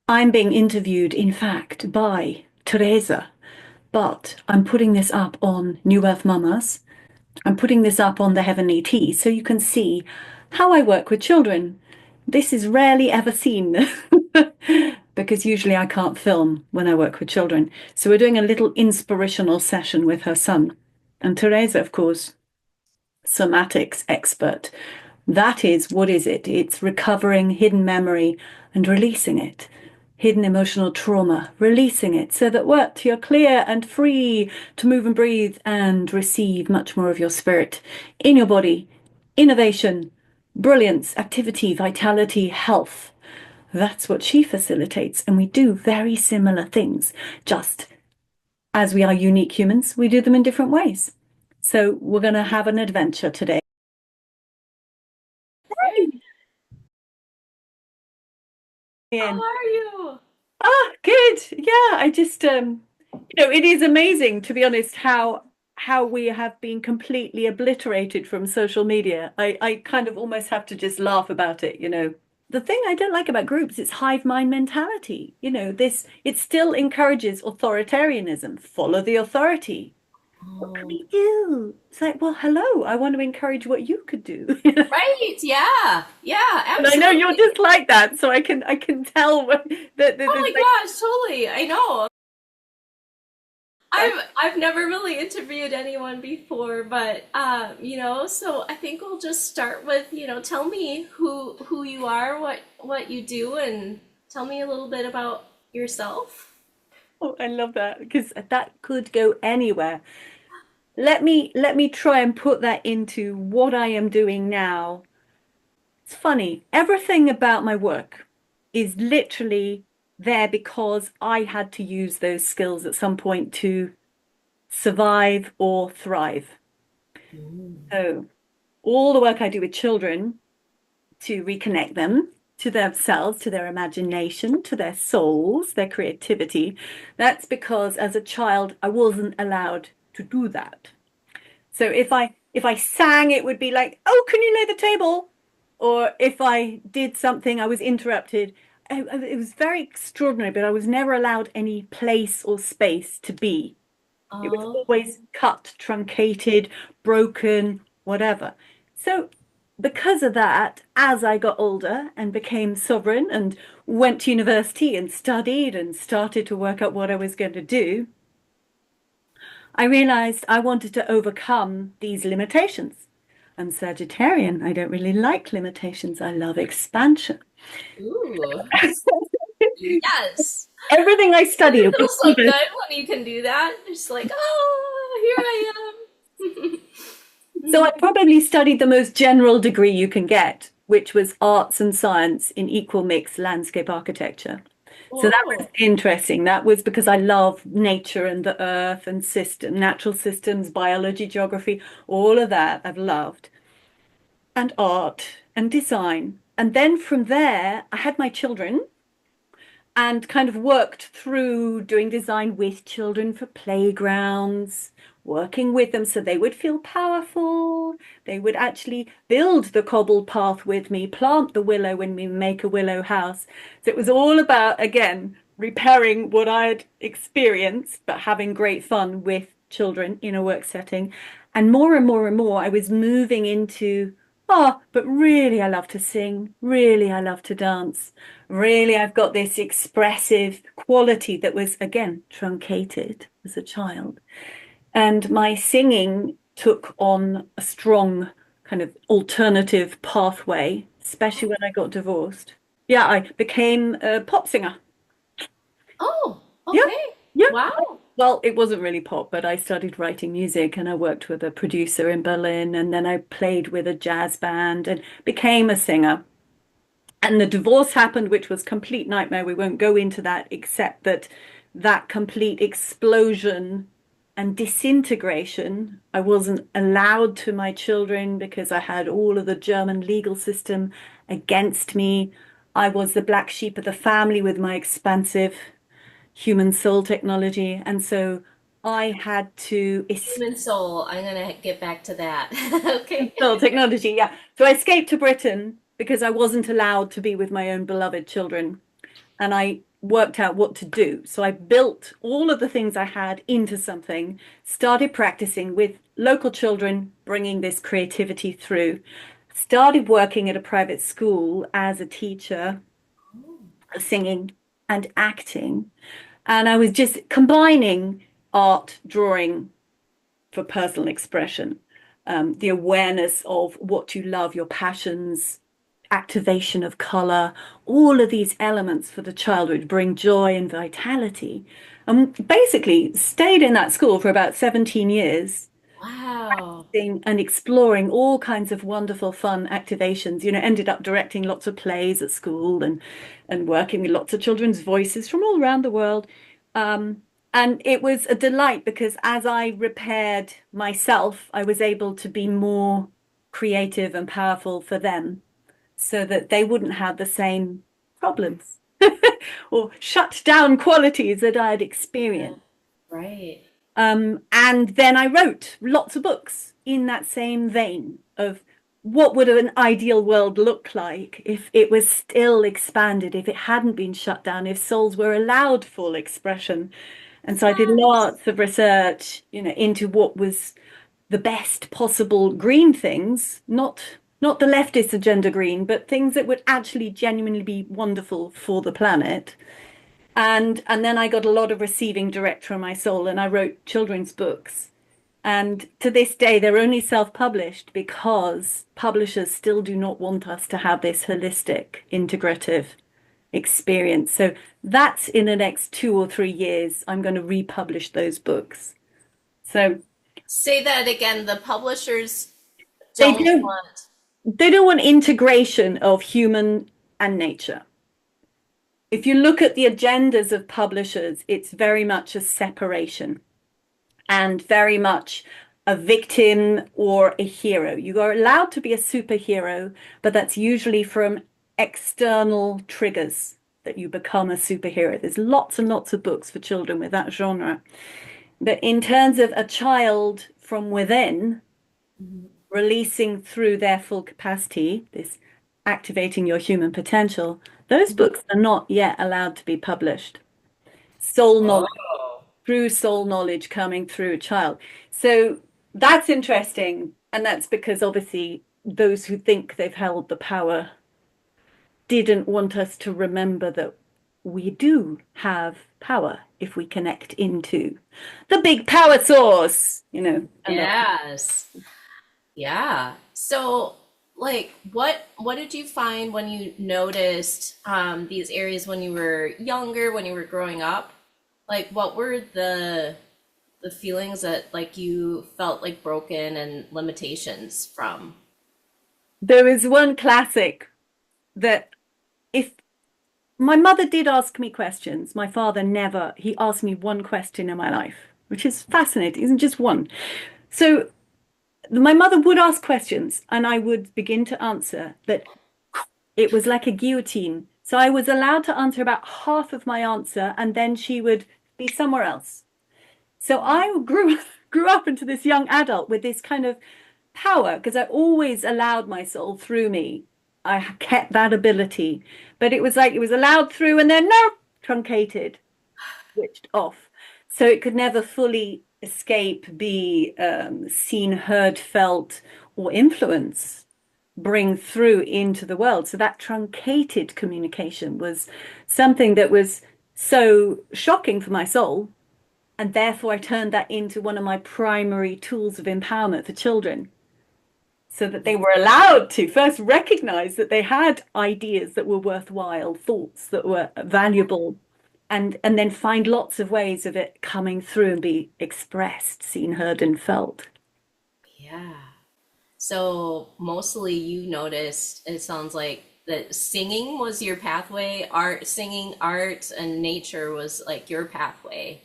I'm being interviewed, in fact, by Teresa, but I'm putting this up on New Earth Mamas. I'm putting this up on the Heavenly Tea so you can see how I work with children. This is rarely ever seen because usually I can't film when I work with children. So we're doing a little inspirational session with her son. And Teresa, of course, somatics expert. That is, what is it? It's recovering hidden memory and releasing it. Hidden emotional trauma, releasing it so that what? You're clear and free to move and breathe and receive much more of your spirit in your body. Innovation, brilliance, activity, vitality, health. That's what she facilitates. And we do very similar things. Just as we are unique humans, we do them in different ways. So we're going to have an adventure today. Hey, how In. are you? Ah, good. Yeah, I just it is amazing to be honest how we have been completely obliterated from social media. I kind of almost have to just laugh about it. The thing I don't like about groups is hive mind mentality. This it still encourages authoritarianism. Follow the authority. What can Oh, we do? It's like, well, hello, I want to encourage what you could do. right. Yeah. Yeah, And I know you're absolutely. just like that, so I can tell that Oh there's my like gosh, totally. I know. I've never really interviewed anyone before, but so I think we'll just start with, tell me who you are, what you do, and tell me a little bit about yourself. Oh, I love that because that could go anywhere. Let me try and put that into what I am doing now. It's funny. Everything about my work is literally there because I had to use those skills at some point to survive or thrive. Mm. So all the work I do with children to reconnect them to themselves, to their imagination, to their souls, their creativity, that's because as a child I wasn't allowed to do that. So if I sang, it would be like, "Oh, can you lay the table?" Or if I did something, I was interrupted. It was very extraordinary, but I was never allowed any place or space to be. It was Oh, always cut, truncated, broken, whatever. So because of that, as I got older and became sovereign and went to university and studied and started to work out what I was going to do, I realized I wanted to overcome these limitations. I'm Sagittarian. I don't really like limitations. I love expansion. ooh, yes. Everything I Doesn't studied it feel was so good when you can do that? Just like, oh, here I so I am. probably studied the most general degree you can get, which was arts and science in equal mix landscape architecture. So that was Whoa. interesting. That was because I love nature and the earth and natural systems, biology, geography, all of that I've loved. And art and design. And then from there, I had my children and kind of worked through doing design with children for playgrounds, working with them so they would feel powerful. They would actually build the cobbled path with me, plant the willow when we make a willow house. So it was all about, again, repairing what I had experienced, but having great fun with children in a work setting. And more and more and more, I was moving into, oh, but really, I love to sing. Really, I love to dance. Really, I've got this expressive quality that was, again, truncated as a child. And my singing took on a strong kind of alternative pathway, especially when I got divorced. Yeah, I became a pop singer. Oh, Yeah, okay. yeah. Wow. Well, it wasn't really pop, but I started writing music and I worked with a producer in Berlin and then I played with a jazz band and became a singer. And the divorce happened, which was complete nightmare. We won't go into that, except that that complete explosion and disintegration, I wasn't allowed to my children because I had all of the German legal system against me. I was the black sheep of the family with my expansive human soul technology. And so I had to Human soul. I'm gonna get back to that. Okay. soul technology, yeah. So I escaped to Britain because I wasn't allowed to be with my own beloved children. And I worked out what to do. So I built all of the things I had into something, started practicing with local children, bringing this creativity through, started working at a private school as a teacher, singing and acting. And I was just combining art, drawing for personal expression, the awareness of what you love, your passions, activation of color, all of these elements for the child which bring joy and vitality. And basically stayed in that school for about 17 years, Wow. and exploring all kinds of wonderful fun activations. Ended up directing lots of plays at school and working with lots of children's voices from all around the world. And it was a delight because as I repaired myself, I was able to be more creative and powerful for them so that they wouldn't have the same problems or shut down qualities that I had Yeah. experienced. Right. And then I wrote lots of books in that same vein of what would an ideal world look like if it was still expanded, if it hadn't been shut down, if souls were allowed full expression. And so I did Yes. lots of research, into what was the best possible green things, not the leftist agenda green, but things that would actually genuinely be wonderful for the planet. And then I got a lot of receiving direct from my soul, and I wrote children's books. And to this day, they're only self-published because publishers still do not want us to have this holistic, integrative experience. So that's in the next 2 or 3 years, I'm going to republish those books. So Say that again. The publishers they don't don't want. they don't want integration of human and nature. If you look at the agendas of publishers, it's very much a separation and very much a victim or a hero. You are allowed to be a superhero, but that's usually from external triggers that you become a superhero. There's lots and lots of books for children with that genre. But in terms of a child from within, Mhm. releasing through their full capacity, this activating your human potential, those books are not yet allowed to be published. Soul knowledge, Oh. true soul knowledge coming through a child. So that's interesting. And that's because obviously those who think they've held the power didn't want us to remember that we do have power if we connect into the big power source, and Yes. Yeah. So, like, what did you find when you noticed these areas when you were younger, when you were growing up? Like, what were the feelings that like you felt like broken and limitations from? there is one classic that if my mother did ask me questions, my father never, he asked me one question in my life, which is fascinating, isn't just one. So my mother would ask questions and I would begin to answer, but it was like a guillotine. So I was allowed to answer about half of my answer and then she would be somewhere else. So I grew up into this young adult with this kind of power because I always allowed my soul through me. I kept that ability, but it was like it was allowed through and then no, truncated, switched off. So it could never fully escape, be seen, heard, felt, or influence, bring through into the world. So that truncated communication was something that was so shocking for my soul. And therefore, I turned that into one of my primary tools of empowerment for children so that they were allowed to first recognize that they had ideas that were worthwhile, thoughts that were valuable, and then find lots of ways of it coming through and be expressed, seen, heard, and felt. Yeah. So mostly you noticed, it sounds like that singing was your pathway, art, singing, art, and nature was like your pathway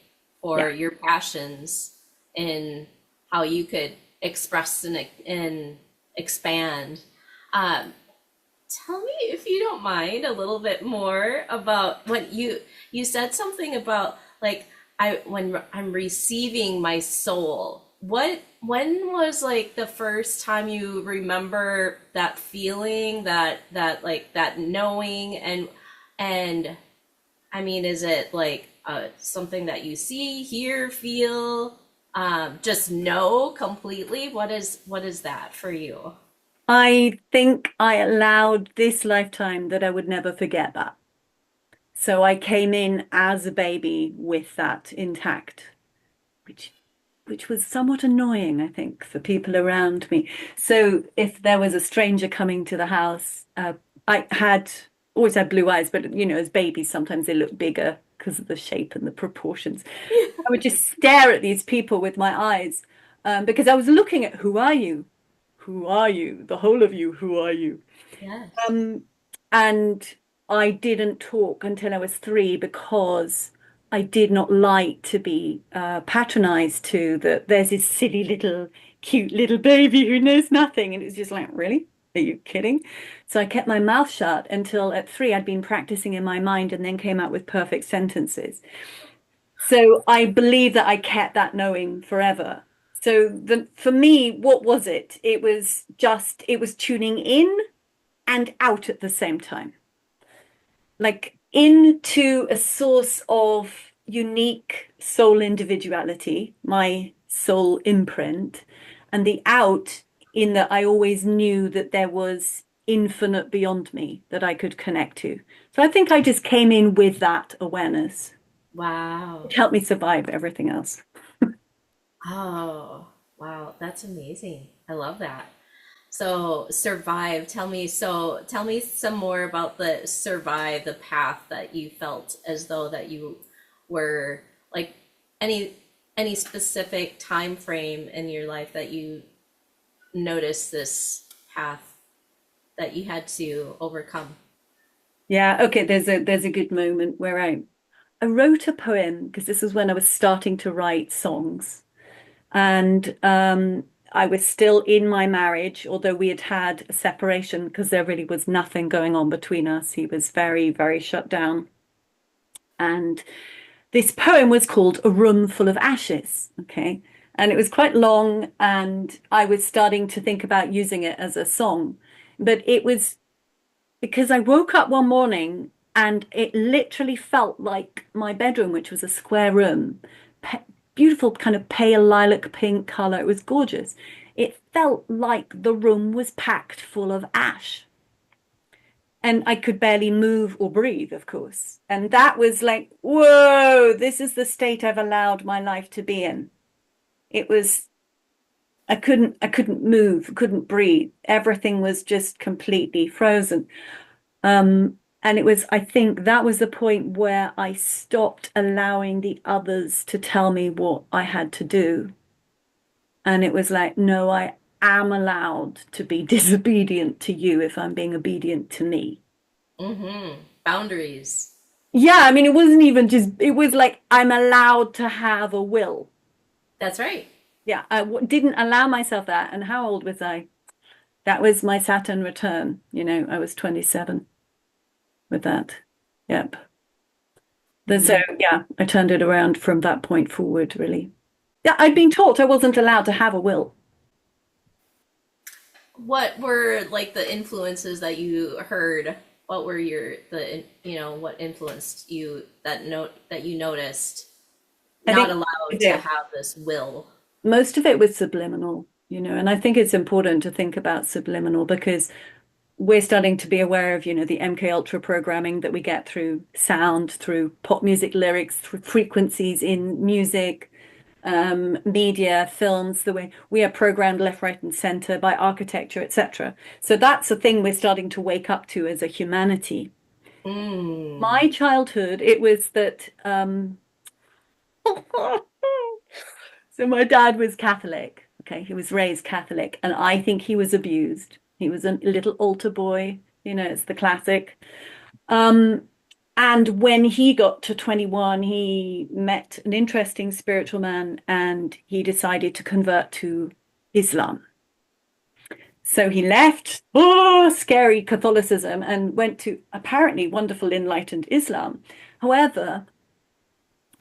Yeah. for your passions and how you could express and expand. Um, Tell me if you don't mind a little bit more about what you said something about like I when I'm receiving my soul. What when was like the first time you remember that feeling, that like that knowing and I mean, is it like something that you see, hear, feel, just know completely? What is that for you? I think I allowed this lifetime that I would never forget that. So I came in as a baby with that intact, which which was somewhat annoying, I think, for people around me. So if there was a stranger coming to the house, I had always had blue eyes, but as babies, sometimes they look bigger because of the shape and the proportions. I would just stare at these people with my eyes, because I was looking at who are you? Who are you? The whole of you, who are you? Yes. Um, and I didn't talk until I was 3 because I did not like to be patronized to that there's this silly little cute little baby who knows nothing. And it's just like, really? Are you kidding? So I kept my mouth shut until at 3 I'd been practicing in my mind and then came out with perfect sentences. So I believe that I kept that knowing forever. So for me, what was it? It was tuning in and out at the same time, like into a source of unique soul individuality, my soul imprint, and the out in that I always knew that there was infinite beyond me that I could connect to. So I think I just came in with that awareness. It Wow. helped me survive everything else. Oh, wow. That's amazing. I love that. So survive. Tell me some more about the survive, the path that you felt as though that you were like any any specific time frame in your life that you noticed this path that you had to overcome. Yeah, okay, there's a good moment where I wrote a poem because this was when I was starting to write songs. And I was still in my marriage, although we had had a separation because there really was nothing going on between us. He was very, very shut down. And this poem was called A Room Full of Ashes. Okay. And it was quite long, and I was starting to think about using it as a song. But it was because I woke up one morning and it literally felt like my bedroom, which was a square room, beautiful kind of pale lilac pink color. It was gorgeous. It felt like the room was packed full of ash. And I could barely move or breathe, of course. And that was like, whoa, this is the state I've allowed my life to be in. It was, I couldn't move, couldn't breathe. Everything was just completely frozen. And it was, I think that was the point where I stopped allowing the others to tell me what I had to do. And it was like, no, I am allowed to be disobedient to you if I'm being obedient to me. Mm-hmm. Boundaries. Yeah, I mean, it wasn't even just, it was like, I'm allowed to have a will. That's right. Yeah, didn't allow myself that. And how old was I? That was my Saturn return. I was 27 with that. Yep. So, Mm. yeah, I turned it around from that point forward, really. Yeah, I'd been taught I wasn't allowed to have a will. What were like the influences that you heard? What were what influenced you that you noticed I not think allowed to have this will? most of it was subliminal, and I think it's important to think about subliminal because we're starting to be aware of, the MK Ultra programming that we get through sound, through pop music lyrics, through frequencies in music, media, films, the way we are programmed left, right, and center by architecture, etc. So that's a thing we're starting to wake up to as a humanity. Mm. My childhood, it was that so my dad was Catholic. Okay, he was raised Catholic, and I think he was abused. He was a little altar boy, it's the classic. Um, and when he got to 21, he met an interesting spiritual man and he decided to convert to Islam. So he left, scary Catholicism and went to apparently wonderful enlightened Islam. However,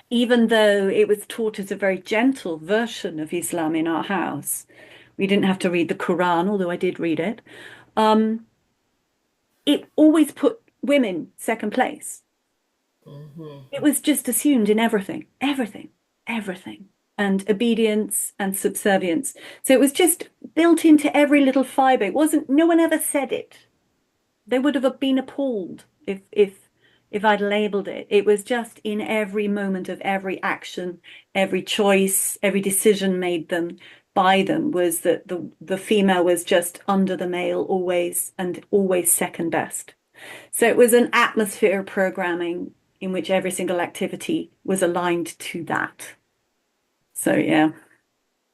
even though it was taught as a very gentle version of Islam in our house, we didn't have to read the Quran, although I did read it. Um, it always put women second place. Hmm. It was just assumed in everything, everything, everything, and obedience and subservience. So it was just built into every little fiber. It wasn't, no one ever said it. They would have been appalled if I'd labeled it. It was just in every moment of every action, every choice, every decision made them by them was that the female was just under the male always and always second best. So it was an atmosphere of programming in which every single activity was aligned to that. So yeah,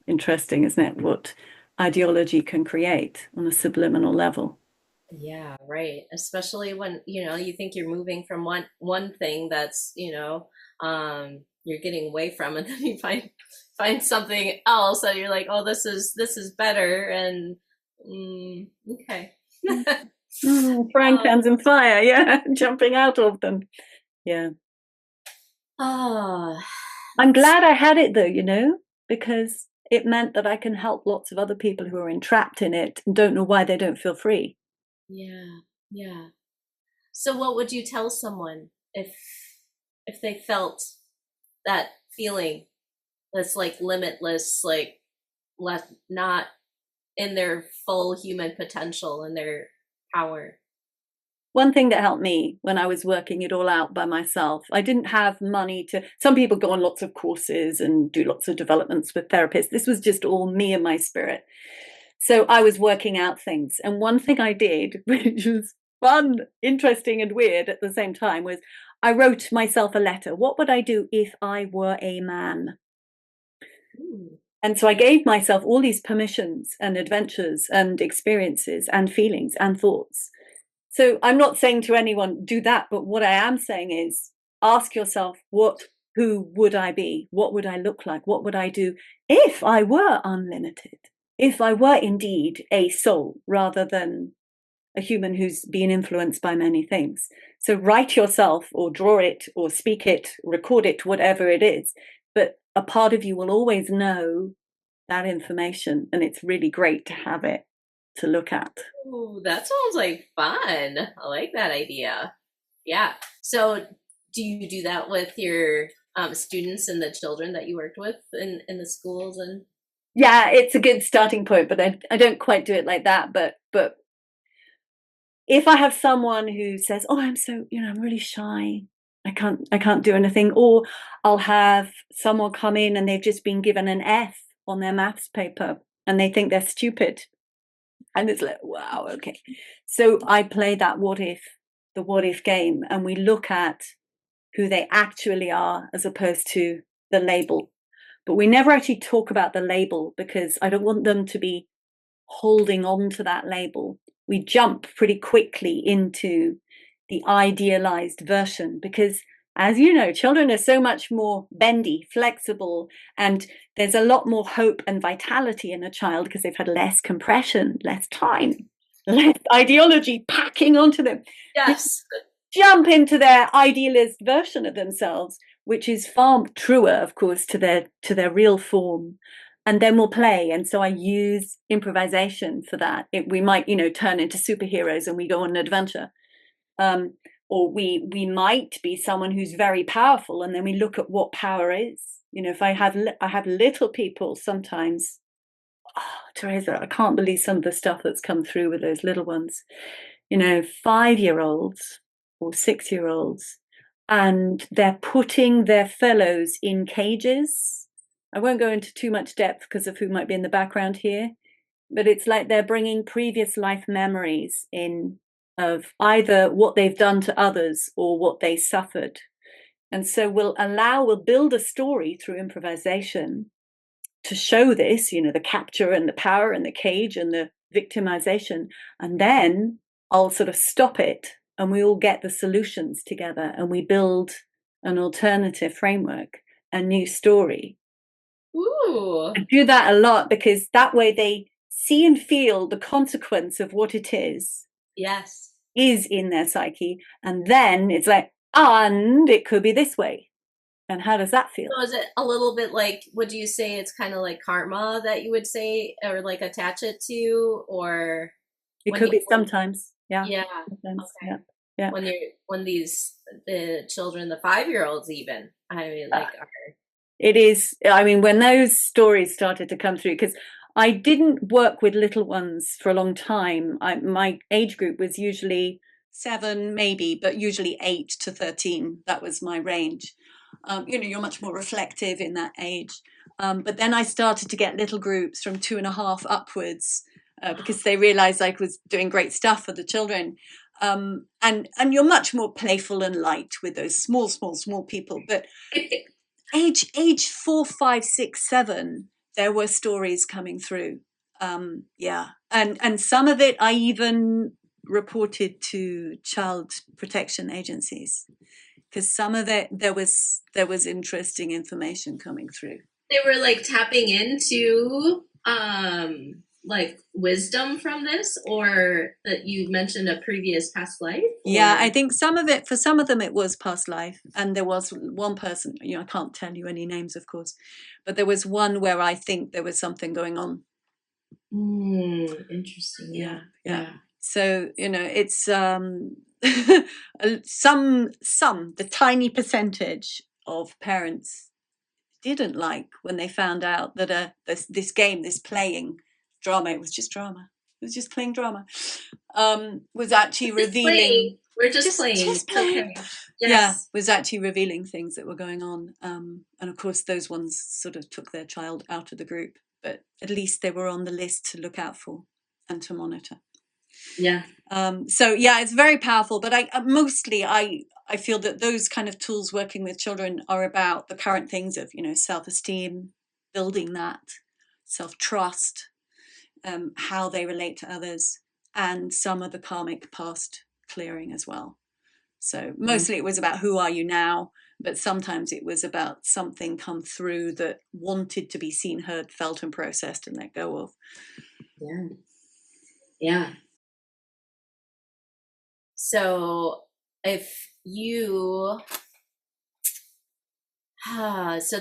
interesting, isn't it? What ideology can create on a subliminal level. Yeah, right. Especially when, you think you're moving from one thing that's, you're getting away from, and then you find something else that you're like, oh, this is better, and okay. Frying Um, pans and fire, yeah, jumping out of them. Yeah. oh, I'm that's glad I had it though, because it meant that I can help lots of other people who are entrapped in it and don't know why they don't feel free. yeah, yeah. So what would you tell someone if they felt that feeling that's like limitless, like left not in their full human potential and their power? One thing that helped me when I was working it all out by myself, I didn't have money to. Some people go on lots of courses and do lots of developments with therapists. This was just all me and my spirit. So I was working out things. And one thing I did, which was fun, interesting, and weird at the same time, was I wrote myself a letter. What would I do if I were a man? Ooh. And so I gave myself all these permissions and adventures and experiences and feelings and thoughts. So I'm not saying to anyone, do that. But what I am saying is ask yourself, who would I be? What would I look like? What would I do if I were unlimited? If I were indeed a soul rather than a human who's been influenced by many things. So write yourself or draw it or speak it, record it, whatever it is. But a part of you will always know that information. And it's really great to have it to look at. Ooh, that sounds like fun. I like that idea. Yeah. So do you do that with your students and the children that you worked with in the schools and Yeah, it's a good starting point, but I don't quite do it like that. But if I have someone who says, "Oh, I'm so, I'm really shy. I can't do anything," or I'll have someone come in and they've just been given an F on their maths paper and they think they're stupid. And it's like, wow, okay. So I play the what if game, and we look at who they actually are as opposed to the label. But we never actually talk about the label because I don't want them to be holding on to that label. We jump pretty quickly into the idealized version because, as you know, children are so much more bendy, flexible, and there's a lot more hope and vitality in a child because they've had less compression, less time, less ideology packing onto them. yes. Jump into their idealist version of themselves, which is far truer, of course, to their real form. And then we'll play. And so I use improvisation for that. We might, turn into superheroes and we go on an adventure. Um, or we might be someone who's very powerful, and then we look at what power is. If I have little people sometimes. Oh, Teresa, I can't believe some of the stuff that's come through with those little ones. 5-year-olds or 6-year-olds, and they're putting their fellows in cages. I won't go into too much depth because of who might be in the background here, but it's like they're bringing previous life memories in of either what they've done to others or what they suffered. And so we'll build a story through improvisation to show this, the capture and the power and the cage and the victimization. And then I'll sort of stop it and we all get the solutions together and we build an alternative framework, a new story. Ooh. I do that a lot because that way they see and feel the consequence of what it Yes. is in their psyche. And then it's like, and it could be this way. And how does that feel? So is it a little bit like, would you say it's kind of like karma that you would say, or like attach it to, or It when could be sometimes. Yeah. yeah, Sometimes. okay. Yeah. Yeah. When these the children, the 5-year-olds even. I mean, like, It is, I mean, when those stories started to come through, because I didn't work with little ones for a long time. My age group was usually 7, maybe, but usually 8 to 13. That was my range. You're much more reflective in that age. But then I started to get little groups from 2.5 upwards because they realized I was doing great stuff for the children. And you're much more playful and light with those small people. But age 4, 5, 6, 7, there were stories coming through. Yeah, and some of it I even reported to child protection agencies, because some of it there was interesting information coming through. They were like tapping into like wisdom from this, or that you mentioned a previous past life, or... Yeah, I think for some of them it was past life, and there was one person, I can't tell you any names, of course, but there was one where I think there was something going on. Interesting. Yeah. So it's the tiny percentage of parents didn't like when they found out that this game, this playing drama, it was just drama. It was just playing drama. Was actually revealing. We're just playing. Just playing. Okay. Yes. Yeah, was actually revealing things that were going on. And of course, those ones sort of took their child out of the group, but at least they were on the list to look out for and to monitor. Yeah. So yeah, it's very powerful. But I feel that those kind of tools working with children are about the current things of self-esteem, building that, self-trust, how they relate to others, and some of the karmic past clearing as well. So mostly it was about who are you now, but sometimes it was about something come through that wanted to be seen, heard, felt, and processed and let go of. Yeah. Yeah. So if you, so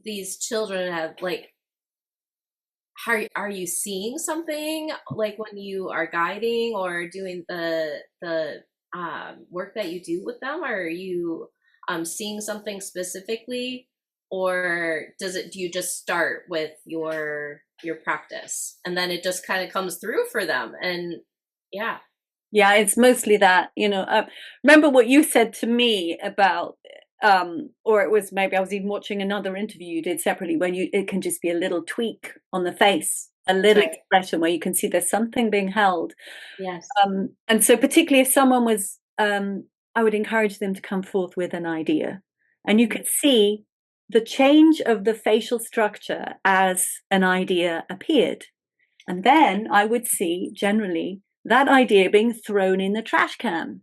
these children have like, are you seeing something like when you are guiding or doing the work that you do with them? Are you seeing something specifically, or do you just start with your practice and then it just kind of comes through for them? And yeah. Yeah, it's mostly that, remember what you said to me about, or it was maybe I was even watching another interview you did separately, when it can just be a little tweak on the face, a little expression where you can see there's something being held. Yes. And so particularly if someone was, I would encourage them to come forth with an idea, and you could see the change of the facial structure as an idea appeared. And then I would see generally that idea being thrown in the trash can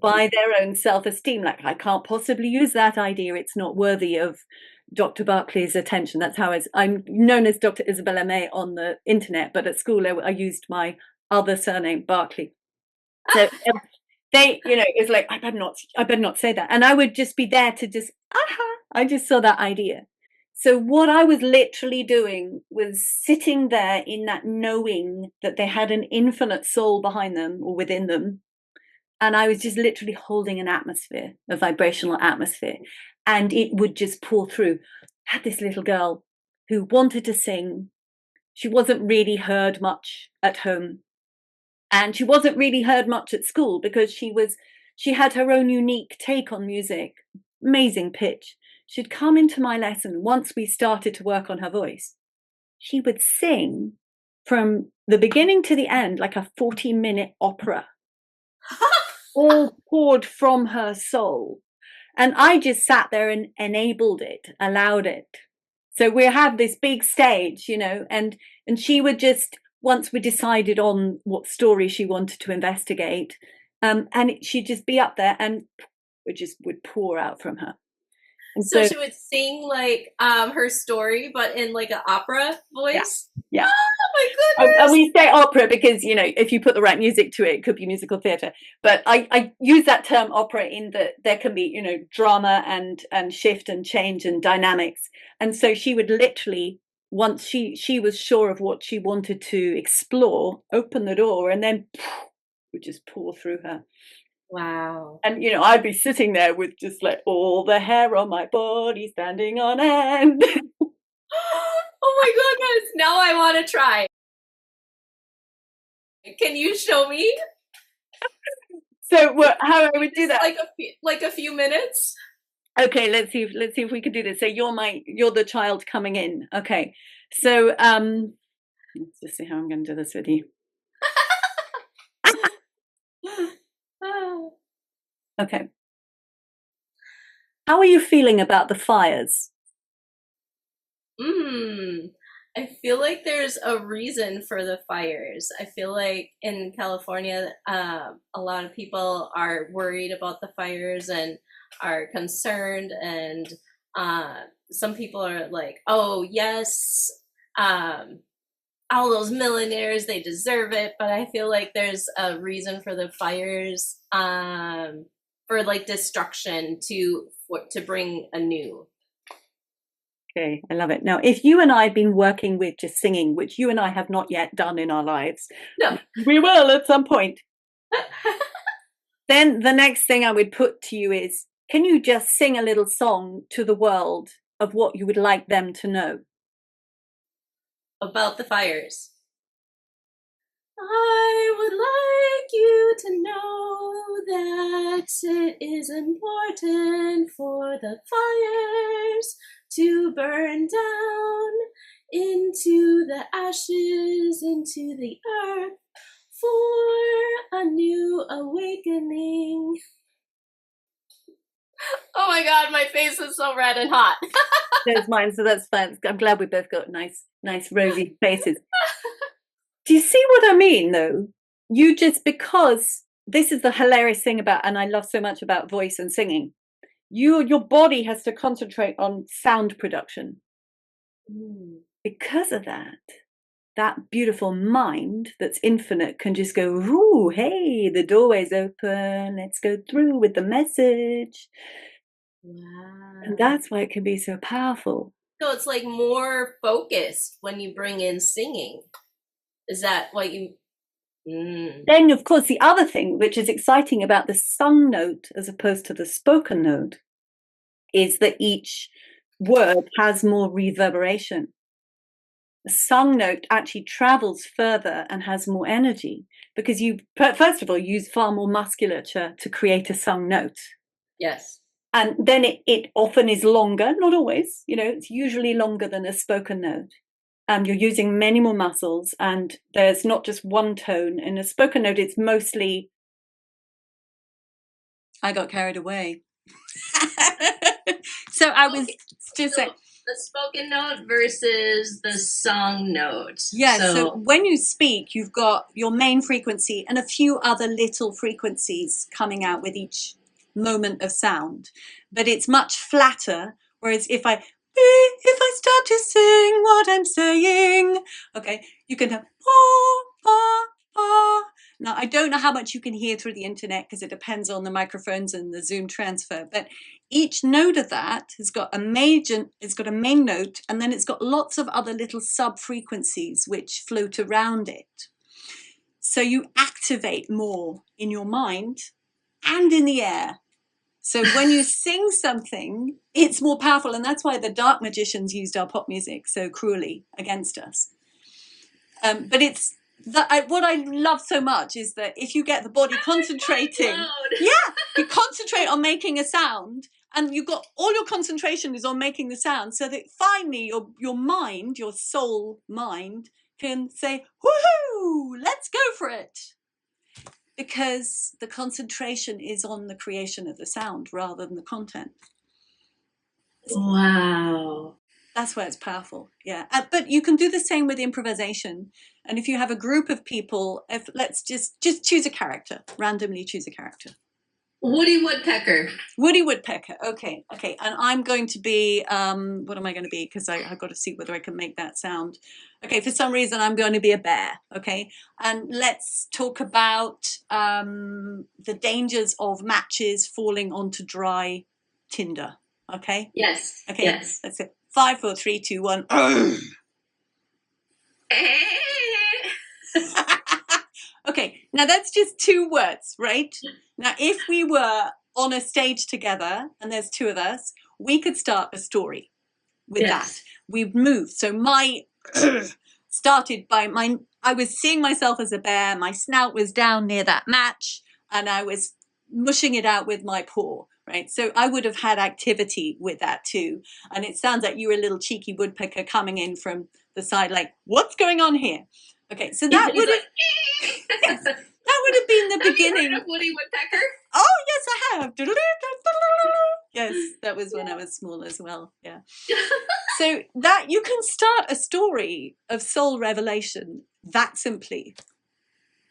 by their own self-esteem. Like, I can't possibly use that idea. It's not worthy of Dr. Barclay's attention. That's how I'm known as Dr. Isabella May on the internet, but at school I used my other surname, Barclay. So it's like, I better not say that. And I would just be there to just, I just saw that idea. So what I was literally doing was sitting there in that knowing that they had an infinite soul behind them or within them. And I was just literally holding an atmosphere, a vibrational atmosphere. And it would just pour through. I had this little girl who wanted to sing. She wasn't really heard much at home. And she wasn't really heard much at school because she had her own unique take on music, amazing pitch. She'd come into my lesson once we started to work on her voice. She would sing from the beginning to the end like a 40-minute opera, all poured from her soul. And I just sat there and enabled it, allowed it. So we have this big stage, and she would just, once we decided on what story she wanted to investigate, and she'd just be up there and it just would pour out from her. And so she would sing like her story, but in like an opera voice. Yeah. Oh my goodness! And we say opera because if you put the right music to it, it could be musical theatre. But I use that term opera in that there can be drama and shift and change and dynamics. And so she would literally, once she was sure of what she wanted to explore, open the door and then would just pour through her. Wow. And, I'd be sitting there with just like all the hair on my body standing on end. Oh my goodness. Now I want to try. Can you show me? So how I would do Just that. like a few minutes. Okay, let's see if we can do this. So you're the child coming in. Okay. So let's just see how I'm going to do this with you. Okay. How are you feeling about the fires? I feel like there's a reason for the fires. I feel like in California, a lot of people are worried about the fires and are concerned, and some people are like, "Oh yes, um, all those millionaires, they deserve it." But I feel like there's a reason for the fires, for like destruction to bring anew. Okay, I love it. Now, if you and I had been working with just singing, which you and I have not yet done in our lives, No. we will at some point. Then the next thing I would put to you is, can you just sing a little song to the world of what you would like them to know? About the fires. I would like you to know that it is important for the fires to burn down into the ashes, into the earth, for a new awakening. Oh my God, my face is so red and hot. There's mine, so that's fine. I'm glad we both got nice rosy faces. Do you see what I mean, though? Because this is the hilarious thing about, and I love so much about voice and singing, your body has to concentrate on sound production. Because of that beautiful mind that's infinite can just go, ooh, hey, the doorway's open, let's go through with the message. Wow. And that's why it can be so powerful. So it's like more focused when you bring in singing. Is that what you... Then, of course, the other thing which is exciting about the sung note as opposed to the spoken note is that each word has more reverberation. The sung note actually travels further and has more energy because you, first of all, use far more musculature to create a sung note. Yes. And then it often is longer, not always, it's usually longer than a spoken note. You're using many more muscles, and there's not just one tone. In a spoken note, it's mostly... I got carried away. So I was just saying... The spoken note versus the song note. Yes, so when you speak, you've got your main frequency and a few other little frequencies coming out with each moment of sound. But it's much flatter, whereas if I start to sing what I'm saying, okay, you can have Now, I don't know how much you can hear through the internet because it depends on the microphones and the Zoom transfer, but each note of that has got a main note, and then it's got lots of other little sub-frequencies which float around it. So you activate more in your mind and in the air. So when you sing something, it's more powerful, and that's why the dark magicians used our pop music so cruelly against us. But it's what I love so much is that if you get the body concentrating, you concentrate on making a sound, and you've got all your concentration is on making the sound, so that finally your mind, your soul mind, can say, woohoo, let's go for it. Because the concentration is on the creation of the sound rather than the content. Wow. That's where it's powerful, yeah. But you can do the same with improvisation. And if you have a group of people, let's just choose a character, randomly choose a character. Woody Woodpecker. Woody Woodpecker, okay. And I'm going to be, what am I going to be? Because I've got to see whether I can make that sound. Okay, for some reason I'm going to be a bear, okay? And let's talk about the dangers of matches falling onto dry tinder, okay? Yes. Okay, yes. That's it. 5, 4, 3, 2, 1. Okay, now that's just 2 words, right? Now, if we were on a stage together and there's 2 of us, we could start a story with that. We've moved. So my started by I was seeing myself as a bear. My snout was down near that match, and I was mushing it out with my paw. Right. So I would have had activity with that too. And it sounds like you were a little cheeky woodpecker coming in from the side, like, what's going on here? Okay, so that would have that would have been the beginning. Heard of Woody Woodpecker? Oh yes, I have. Yes, that was when I was small as well. Yeah. So that you can start a story of soul revelation that simply.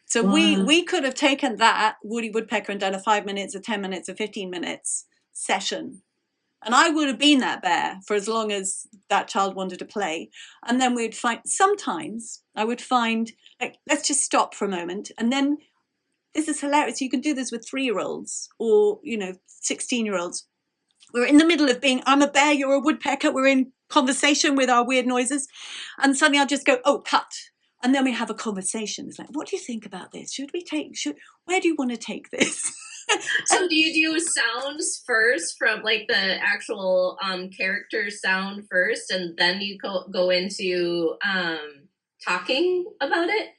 So we could have taken that Woody Woodpecker and done a 5 minutes, a 10 minutes, a 15 minutes session. And I would have been that bear for as long as that child wanted to play. And then we'd find, sometimes I would find, like, let's just stop for a moment. And then this is hilarious. You can do this with 3-year-olds or, 16-year-olds. We're in the middle of being, I'm a bear, you're a woodpecker. We're in conversation with our weird noises. And suddenly I'll just go, oh, cut. And then we have a conversation. It's like, what do you think about this? Where do you want to take this? So do you do sounds first from like the actual character sound first, and then you go into talking about it?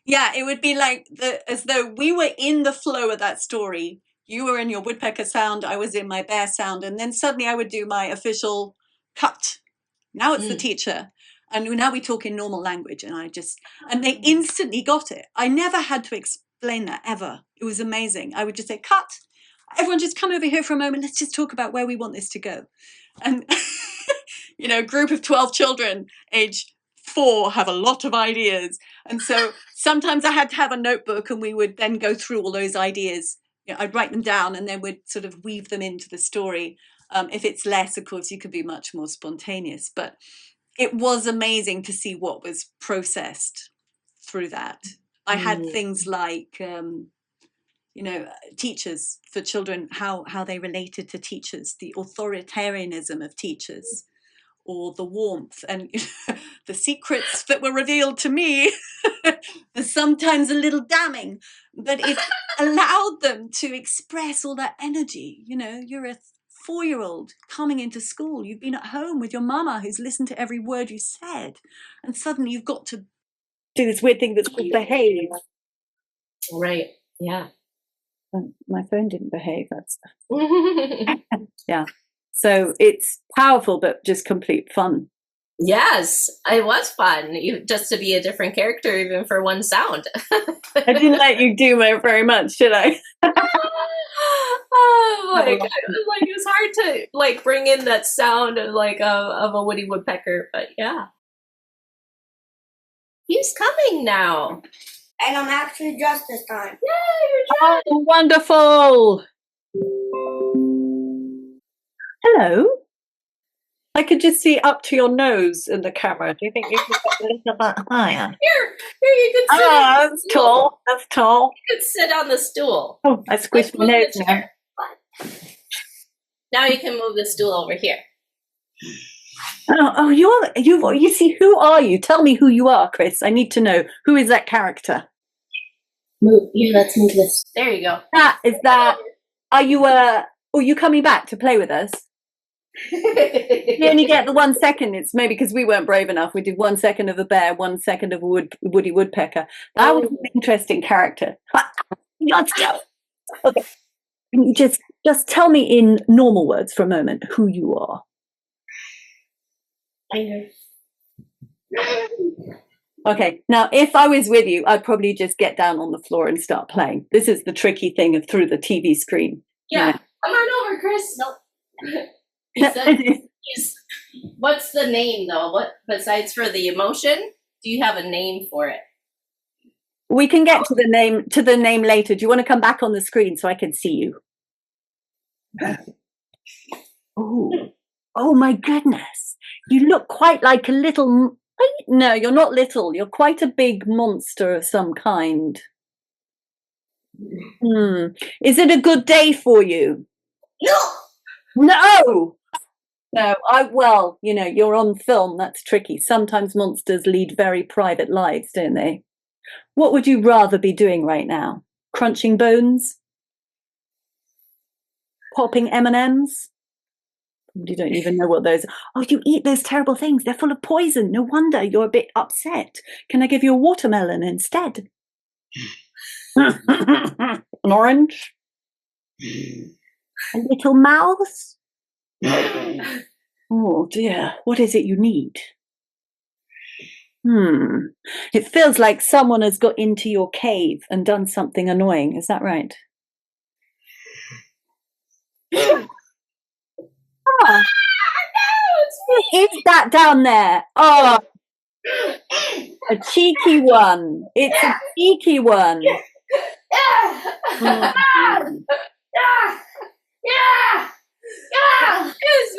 Yeah, it would be like as though we were in the flow of that story. You were in your woodpecker sound, I was in my bear sound, and then suddenly I would do my official cut. Now it's the teacher. And now we talk in normal language, and they instantly got it. I never had to explain that ever. It was amazing. I would just say, cut. Everyone just come over here for a moment. Let's just talk about where we want this to go. And, a group of 12 children, age 4, have a lot of ideas. And so sometimes I had to have a notebook and we would then go through all those ideas. I'd write them down and then we'd sort of weave them into the story. If it's less, of course, you could be much more spontaneous. But it was amazing to see what was processed through that. I had things like, teachers for children, how they related to teachers, the authoritarianism of teachers, or the warmth and the secrets that were revealed to me. They're sometimes a little damning, but it allowed them to express all that energy. You're a 4-year-old coming into school. You've been at home with your mama who's listened to every word you said. And suddenly you've got to do this weird thing that's called behave. Right. Yeah. My phone didn't behave. That's yeah. So it's powerful, but just complete fun. Yes, it was fun. Just to be a different character, even for one sound. I didn't let you do it very much, did I? Oh my God. It was hard to bring in that sound of of a Woody Woodpecker, but yeah. He's coming now. And I'm actually dressed this time. Yeah, you're dressed. Oh, wonderful. Hello. I could just see up to your nose in the camera. Do you think you could get a little bit higher? Here, you can sit. That's tall. That's tall. You could sit on the stool. Oh, I squished my nose now. Now you can move the stool over here. Oh, you see, who are you? Tell me who you are, Chris. I need to know. Who is that character? Move. Here, let's move this. There you go. Are you coming back to play with us? You only get the 1 second. It's maybe because we weren't brave enough. We did 1 second of a bear, 1 second of a Woody Woodpecker. That was an interesting character. Let's go. Okay. Just tell me in normal words for a moment who you are. I know. Okay, now if I was with you, I'd probably just get down on the floor and start playing. This is the tricky thing of through the TV screen. Yeah, come on over, Chris. Nope. What's the name though? What besides for the emotion? Do you have a name for it? We can get to the name later. Do you want to come back on the screen so I can see you? Oh my goodness. You look quite like a little... No, you're not little. You're quite a big monster of some kind. Is it a good day for you? No! No, you're on film. That's tricky. Sometimes monsters lead very private lives, don't they? What would you rather be doing right now? Crunching bones? Popping M&Ms? You don't even know what those are. Oh, you eat those terrible things. They're full of poison. No wonder you're a bit upset. Can I give you a watermelon instead? An orange? A little mouse? Oh dear, what is it you need? It feels like someone has got into your cave and done something annoying. Is that right? Oh, who is that down there? Oh, a cheeky one. It's a cheeky one.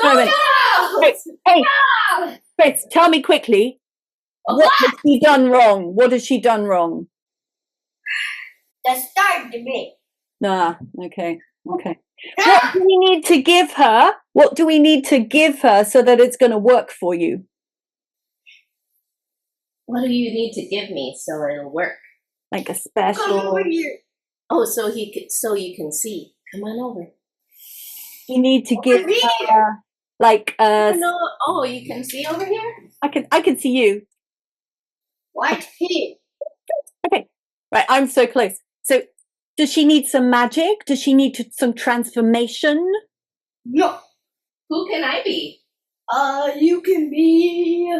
Oh. Hey, Chris, tell me quickly. What has she done wrong? What has she done wrong? The start debate. Okay. What do we need to give her? What do we need to give her so that it's going to work for you? What do you need to give me so it'll work? Like a Come special. over here. Oh, so you can see. Come on over. You need to give her like Oh, you can see over here? I can see you. White pig. Okay. Right, I'm so close. So does she need some magic? Does she need some transformation? No. Who can I be? You can be.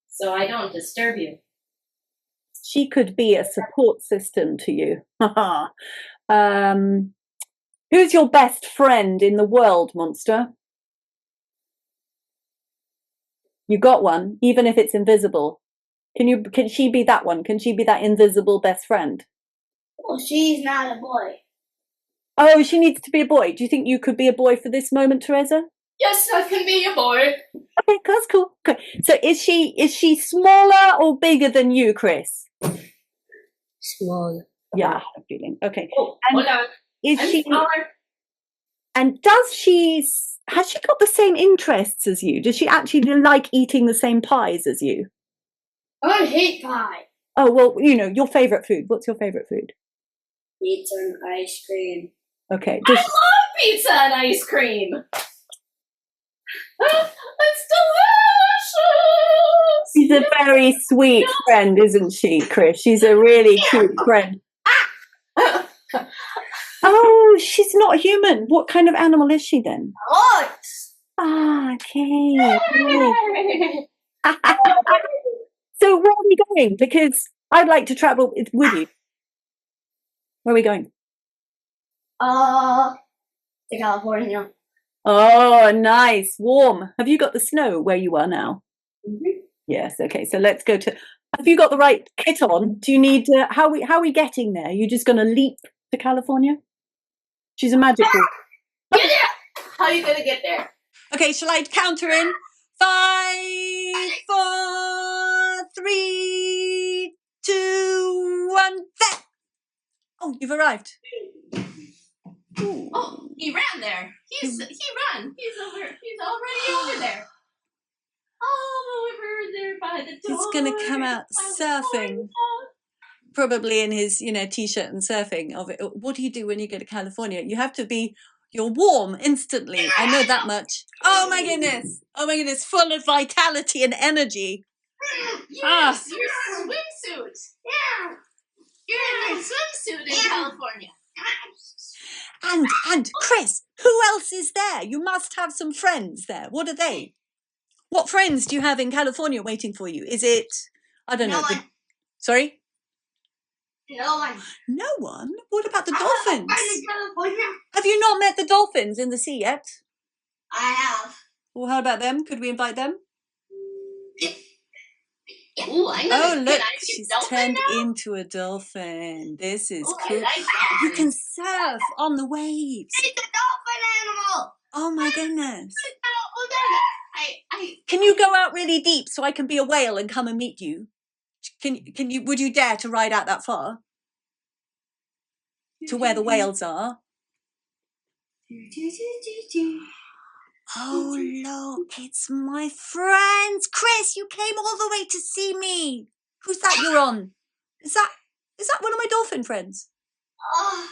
So I don't disturb you. She could be a support system to you. Who's your best friend in the world, monster? You got one, even if it's invisible. Can she be that one? Can she be that invisible best friend? Well, she's not a boy. Oh, she needs to be a boy. Do you think you could be a boy for this moment, Teresa? Yes, I can be a boy. Okay, that's cool. Okay. So is she smaller or bigger than you, Chris? Small. Yeah, I'm feeling. Okay. Oh, And hold on. is I'm she smaller. and has she got the same interests as you? Does she actually like eating the same pies as you? I hate pie. Oh, well, your favorite food. What's your favorite food? Pizza and ice cream. Okay. I love pizza and ice cream. It's delicious. She's a very sweet friend, isn't she, Chris? She's a really cute friend. Oh, she's not a human. What kind of animal is she then? Horse. Okay. So where are we going? Because I'd like to travel with you. Where are we going? To California. Oh, nice. Warm. Have you got the snow where you are now? Mm-hmm. Yes. Okay. So let's go to. Have you got the right kit on? Do you need? How are we getting there? You're just going to leap to California? She's a magical. Get it! How are you gonna get there? Okay. Shall I count her in? 5, 4, 3, 2, 1. There. Oh, you've arrived. Ooh. Oh, he ran there. He ran. He's already over there. All over there by the door. He's going to come out surfing. Probably in his, t-shirt and surfing of it. What do you do when you go to California? You're warm instantly. I know that much. Oh my goodness. Full of vitality and energy. Yes, your swimsuit. Yeah. You're in a swimsuit in California. And Chris, who else is there? You must have some friends there. What are they? What friends do you have in California waiting for you? Is it, I don't know. Sorry? No one. No one? What about the dolphins? Have you not met the dolphins in the sea yet? I have. Well, how about them? Could we invite them? Ooh, Look, she's turned into a dolphin. This is cool. You can surf on the waves. It's a dolphin animal. Oh my goodness. I Can you go out really deep so I can be a whale and come and meet you? Would you dare to ride out that far? To where the whales are? Oh, look, it's my friends. Chris, you came all the way to see me. Who's that you're on? Is that one of my dolphin friends? Oh,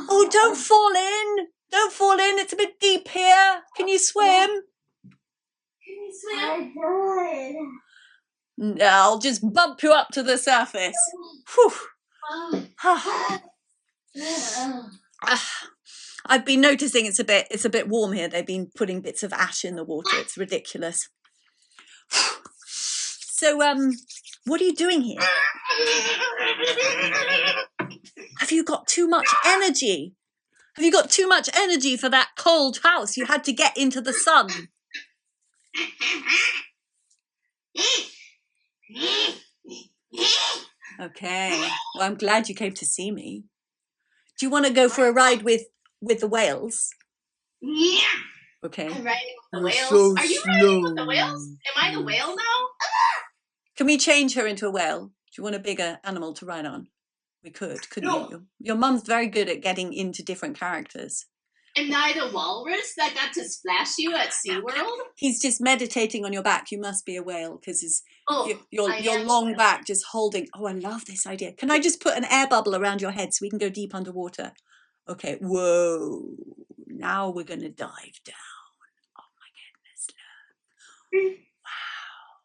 Oh, don't fall in. Don't fall in. It's a bit deep here. Can you swim? Can you swim? I No, I'll just bump you up to the surface. Whew. I've been noticing it's a bit warm here. They've been putting bits of ash in the water. It's ridiculous. So, what are you doing here? Have you got too much energy? Have you got too much energy for that cold house? You had to get into the sun. Okay. Well, I'm glad you came to see me. Do you want to go for a ride with the whales? Yeah. Okay. I'm riding with the whales. So Are you riding with the whales? Am I the whale now? Can we change her into a whale? Do you want a bigger animal to ride on? We could, couldn't No. you? Your mum's very good at getting into different characters. Am I the walrus that got to splash you at SeaWorld? He's just meditating on your back. You must be a whale because your am long a whale. back just holding. Oh, I love this idea. Can I just put an air bubble around your head so we can go deep underwater? Okay. Whoa. Now we're going to dive down. Oh my goodness. Look. Wow.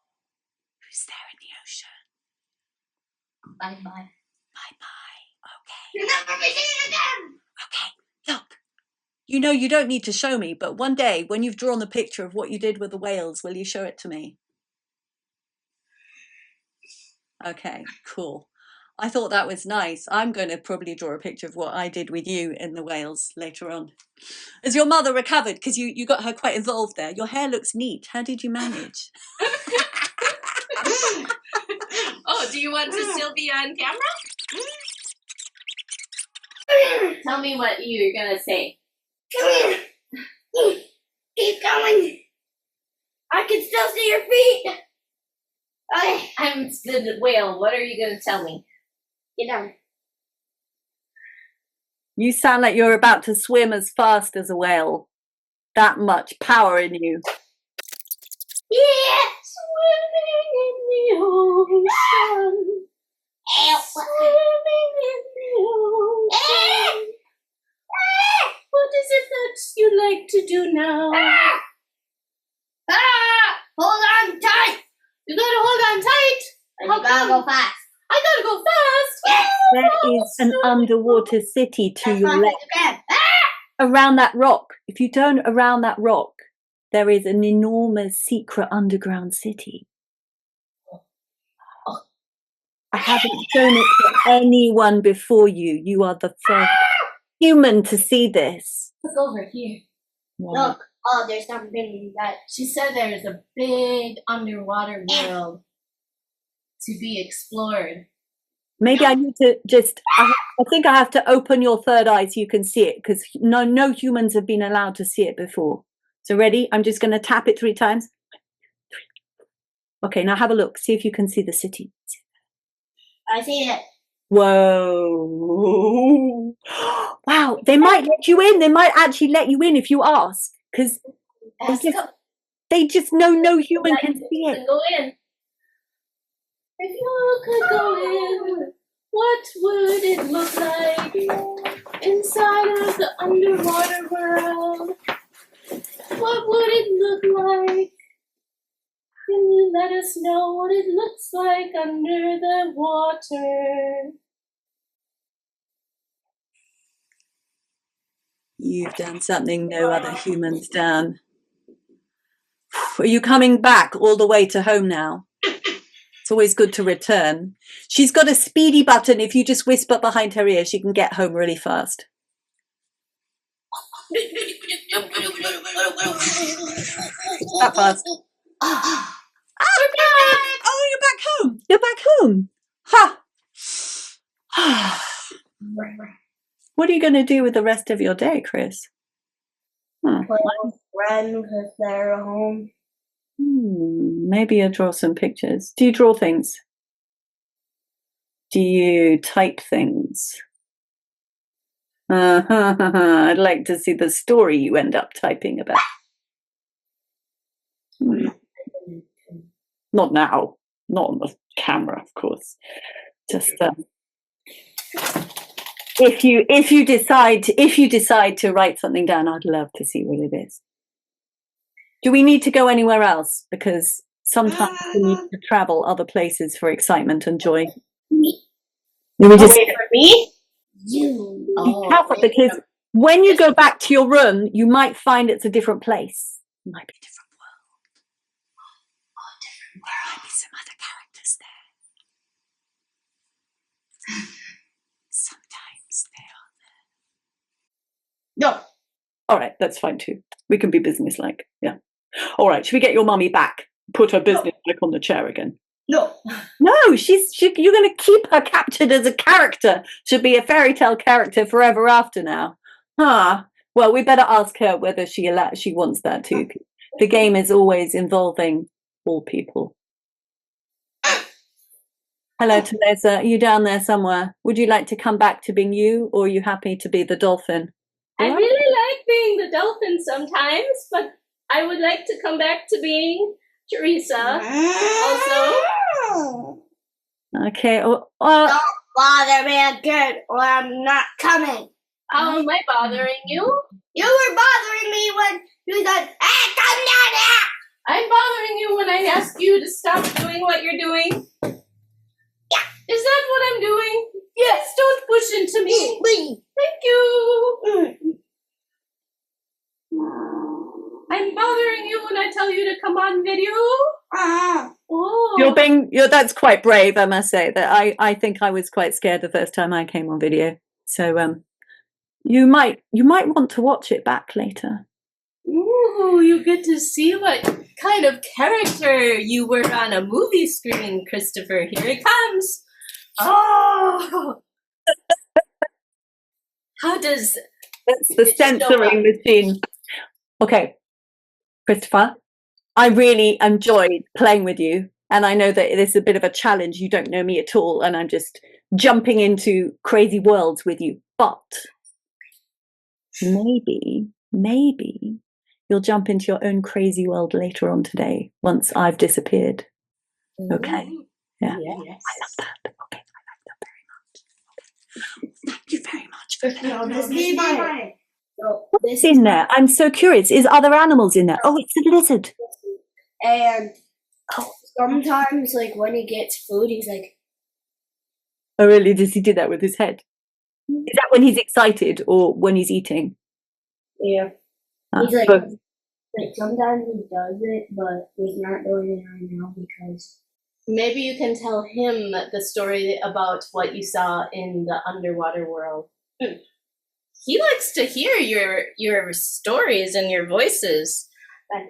Who's there in the ocean? Bye-bye. Bye-bye. Okay. You'll never be seen again! Okay. Look. You know, you don't need to show me, but one day when you've drawn the picture of what you did with the whales, will you show it to me? Okay, cool. I thought that was nice. I'm going to probably draw a picture of what I did with you in the whales later on. Has your mother recovered? Because you got her quite involved there. Your hair looks neat. How did you manage? Oh, do you want to still be on camera? Tell me what you're gonna say. Come here. Keep going. I can still see your feet. Okay. I'm the whale. What are you gonna tell me? Get down. You sound like you're about to swim as fast as a whale. That much power in you. Yeah. Swimming in the ocean. Swimming in the ocean. What is it that you like to do now? Hold on tight. You gotta hold on tight. You gotta go fast. I gotta go fast. There is an underwater city to As your fast as left. you can. Around that rock. If you turn around that rock, there is an enormous secret underground city. I haven't shown it to anyone before you. You are the first human to see this. Look over here. Wow. Look. Oh, there's something that. She said there's a big underwater world to be explored. Maybe I need to just, I think I have to open your third eye so you can see it, because no humans have been allowed to see it before. So ready? I'm just going to tap it 3 times. Okay, now have a look. See if you can see the city. I see it. Whoa. Wow, they might let you in. They might actually let you in if you ask, because they just know no human can see it. Go in. If you could go in, what would it look like inside of the underwater world? What would it look like? Can you let us know what it looks like under the water? You've done something no other human's done. Are you coming back all the way to home now? It's always good to return. She's got a speedy button. If you just whisper behind her ear, she can get home really fast. That fast. We're back! Oh, you're back home. You're back home. Ha. What are you going to do with the rest of your day, Chris? Play with friends if they're home. Maybe you'll draw some pictures. Do you draw things? Do you type things? I'd like to see the story you end up typing about. Not now, not on the camera, of course. Just if you decide to write something down, I'd love to see what it is. Do we need to go anywhere else? Because sometimes we need to travel other places for excitement and joy. Me. We just Wait for me? You. be careful, because when you go back to your room, you might find it's a different place. It might be a different world. Oh, different world. There might be some other characters there. Sometimes they are there. No. All right, that's fine too. We can be businesslike. Yeah. All right, should we get your mummy back? Put her business back on the chair again. No. No, you're going to keep her captured as a character. She'll be a fairy tale character forever after now. Huh. Well, we better ask her whether she wants that too. The game is always involving all people. Hello, Teresa. Are you down there somewhere? Would you like to come back to being you, or are you happy to be the dolphin? I really like being the dolphin sometimes, but I would like to come back to being Teresa also. Okay. Don't bother me again, or I'm not coming. How am I bothering you? You were bothering me when you said, "Hey, come down here." I'm bothering you when I ask you to stop doing what you're doing. Yeah. Is that what I'm doing? Yes, don't push into me. Please. Thank you. I'm bothering you when I tell you to come on video. Oh. That's quite brave, I must say. That I think I was quite scared the first time I came on video. So you might want to watch it back later. Ooh, you get to see what kind of character you were on a movie screen, Christopher. Here it comes. Oh. How does That's the censoring machine. Okay, Christopher, I really enjoyed playing with you, and I know that it is a bit of a challenge. You don't know me at all, and I'm just jumping into crazy worlds with you. But maybe you'll jump into your own crazy world later on today, once I've disappeared. Okay? Yeah. Yes. I love that. Okay, I like that very much. Okay. Thank you very much for that. No, this is mine. So, What's in there? I'm so curious. Is other animals in there? Oh, it's a lizard. And sometimes, like, when he gets food, he's like, Oh, really? Does he do that with his head? Is that when he's excited or when he's eating? yeah. He's like, sometimes he does it, but he's not doing it right now because. maybe you can tell him the story about what you saw in the underwater world. He likes to hear your stories and your voices.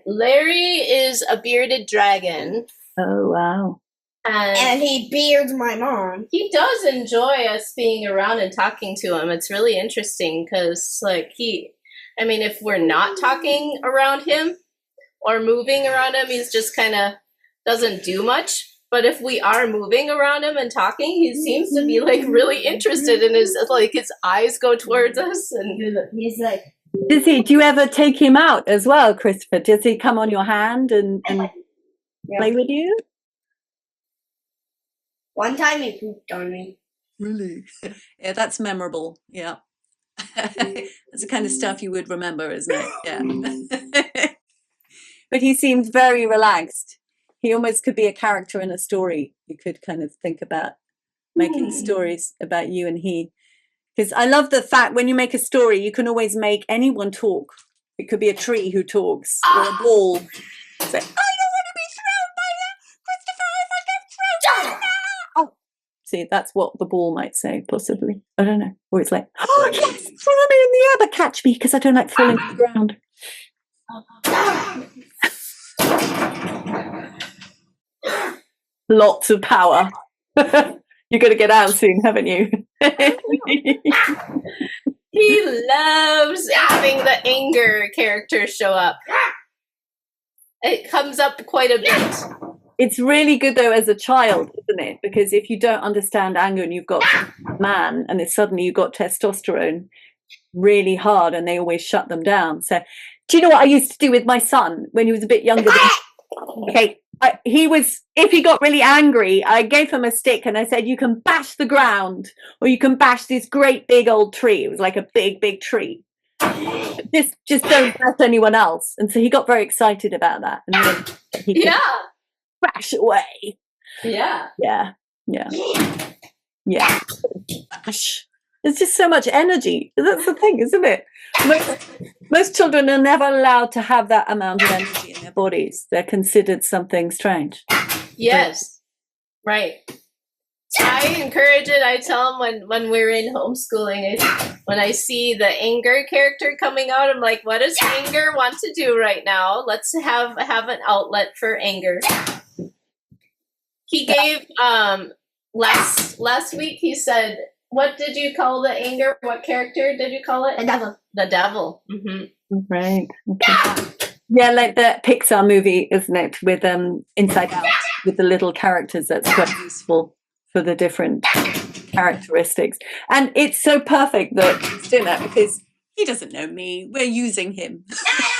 Larry is a bearded dragon. Oh, wow. And he beards my mom. he does enjoy us being around and talking to him. It's really interesting because, like, if we're not talking around him or moving around him, he's just kind of doesn't do much. But if we are moving around him and talking, he seems to be, like, really interested in his eyes go towards us. And He's like, Do you ever take him out as well, Christopher? Does he come on your hand and play with you? one time he pooped on me. Really? Yeah, that's memorable. Yeah. That's the kind of stuff you would remember, isn't it? Yeah. But he seems very relaxed. He almost could be a character in a story. You could kind of think about making stories about you and he. Because I love the fact when you make a story, you can always make anyone talk. It could be a tree who talks or a ball. Say, I don't want to be thrown by that, Christopher. If I get thrown by that. Oh, see, that's what the ball might say, possibly. I don't know. Or it's like, oh yes, throw me in the air, but catch me because I don't like falling to the ground. Lots of power. You're going to get out soon, haven't you? he loves having the anger character show up. It comes up quite a bit. It's really good, though, as a child, isn't it? Because if you don't understand anger and you've got a man and then suddenly you've got testosterone, really hard and they always shut them down. So do you know what I used to do with my son when he was a bit younger okay, if he got really angry, I gave him a stick and I said, you can bash the ground or you can bash this great big old tree. It was like a big tree. Just don't bash anyone else. And so he got very excited about that. And then he could bash away. Yeah. Bash. There's just so much energy. That's the thing, isn't it? Most children are never allowed to have that amount of energy in their bodies. They're considered something strange. Yes. Right. I encourage it. I tell them when we're in homeschooling, when I see the anger character coming out, I'm like, what does anger want to do right now? Let's have an outlet for anger. He gave last week he said, what did you call the anger? What character did you call it? The devil. The devil. Mm-hmm. Right. Okay. Yeah, like the Pixar movie, isn't it? With Inside Out, with the little characters. That's quite useful for the different characteristics. And it's so perfect that he's doing that because he doesn't know me. We're using him.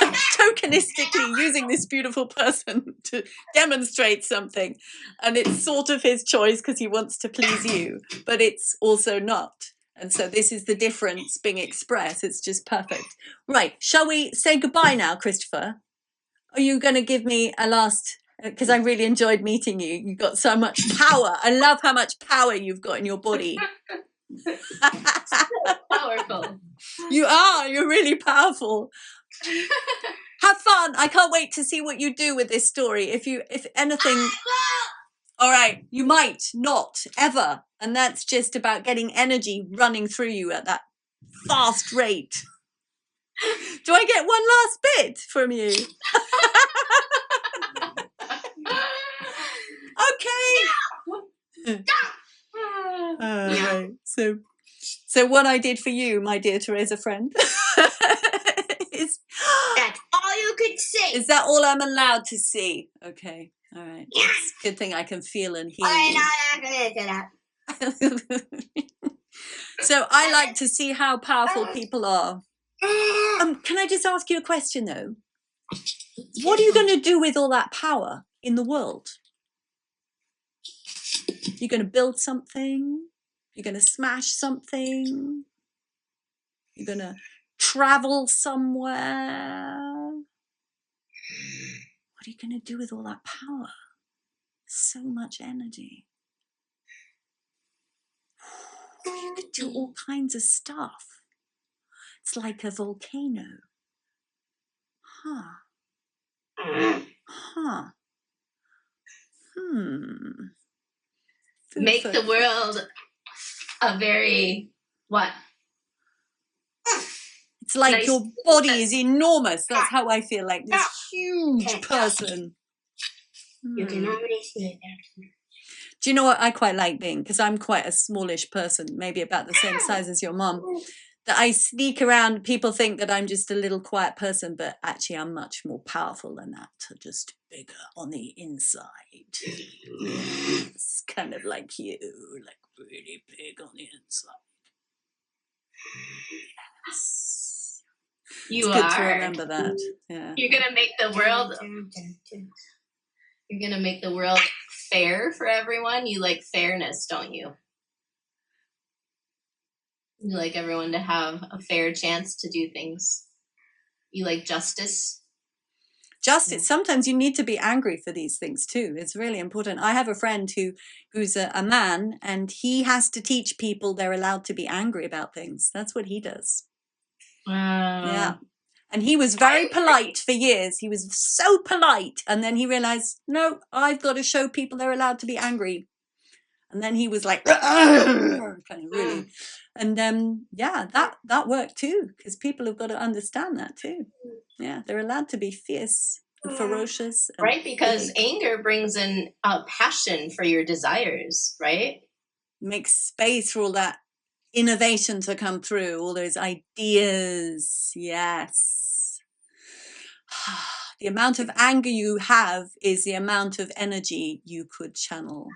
Tokenistically using this beautiful person to demonstrate something. And it's sort of his choice because he wants to please you, but it's also not. And so this is the difference being expressed. It's just perfect. Right. Shall we say goodbye now, Christopher? Are you going to give me a last... Because I really enjoyed meeting you. You've got so much power. I love how much power you've got in your body. Powerful. You are. You're really powerful. Have fun. I can't wait to see what you do with this story. If anything... All right. You might not ever. And that's just about getting energy running through you at that fast rate. Do I get one last bit from you? Okay. Right. So what I did for you, my dear Teresa friend, is That's all you could see. Is that all I'm allowed to see? Okay. All right. Yeah. It's a good thing I can feel and hear I'm you. not gonna do that. So I like to see how powerful people are. Can I just ask you a question though? What are you going to do with all that power in the world? You're going to build something? You're going to smash something? You're going to travel somewhere? What are you going to do with all that power? So much energy. You could do all kinds of stuff. It's like a volcano. Make the world a very what? It's like nice. Your body is enormous. That's how I feel, like this huge person. You can already see it. Do you know what I quite like being? Because I'm quite a smallish person, maybe about the same size as your mum. That I sneak around, people think that I'm just a little quiet person, but actually I'm much more powerful than that. Just bigger on the inside. It's kind of like you, like really big on the inside. Yes. You it's good are. to remember that. Yeah. You're gonna make the world. You're gonna make the world fair for everyone. You like fairness, don't you? You like everyone to have a fair chance to do things. You like justice. Justice. Sometimes you need to be angry for these things too. It's really important. I have a friend who's a man, and he has to teach people they're allowed to be angry about things. That's what he does. Yeah. And he was very polite for years. He was so polite. And then he realized, no, I've got to show people they're allowed to be angry. And then he was like, kind of really. And yeah, that worked too, because people have got to understand that too. Yeah, they're allowed to be fierce and ferocious. And right, because anger brings in a passion for your desires, right? Makes space for all that innovation to come through, all those ideas. Yes. The amount of anger you have is the amount of energy you could channel.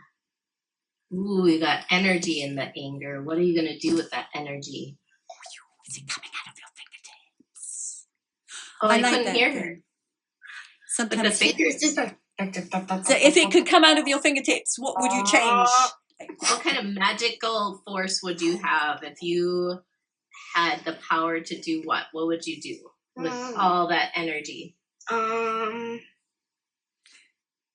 Ooh, you got energy in the anger. What are you going to do with that energy? Is it coming? Oh, I I like couldn't that hear thing. her. Like the Sometimes, fingers just so if it could come out of your fingertips, what would you change? What kind of magical force would you have if you had the power to do what? What would you do with all that energy?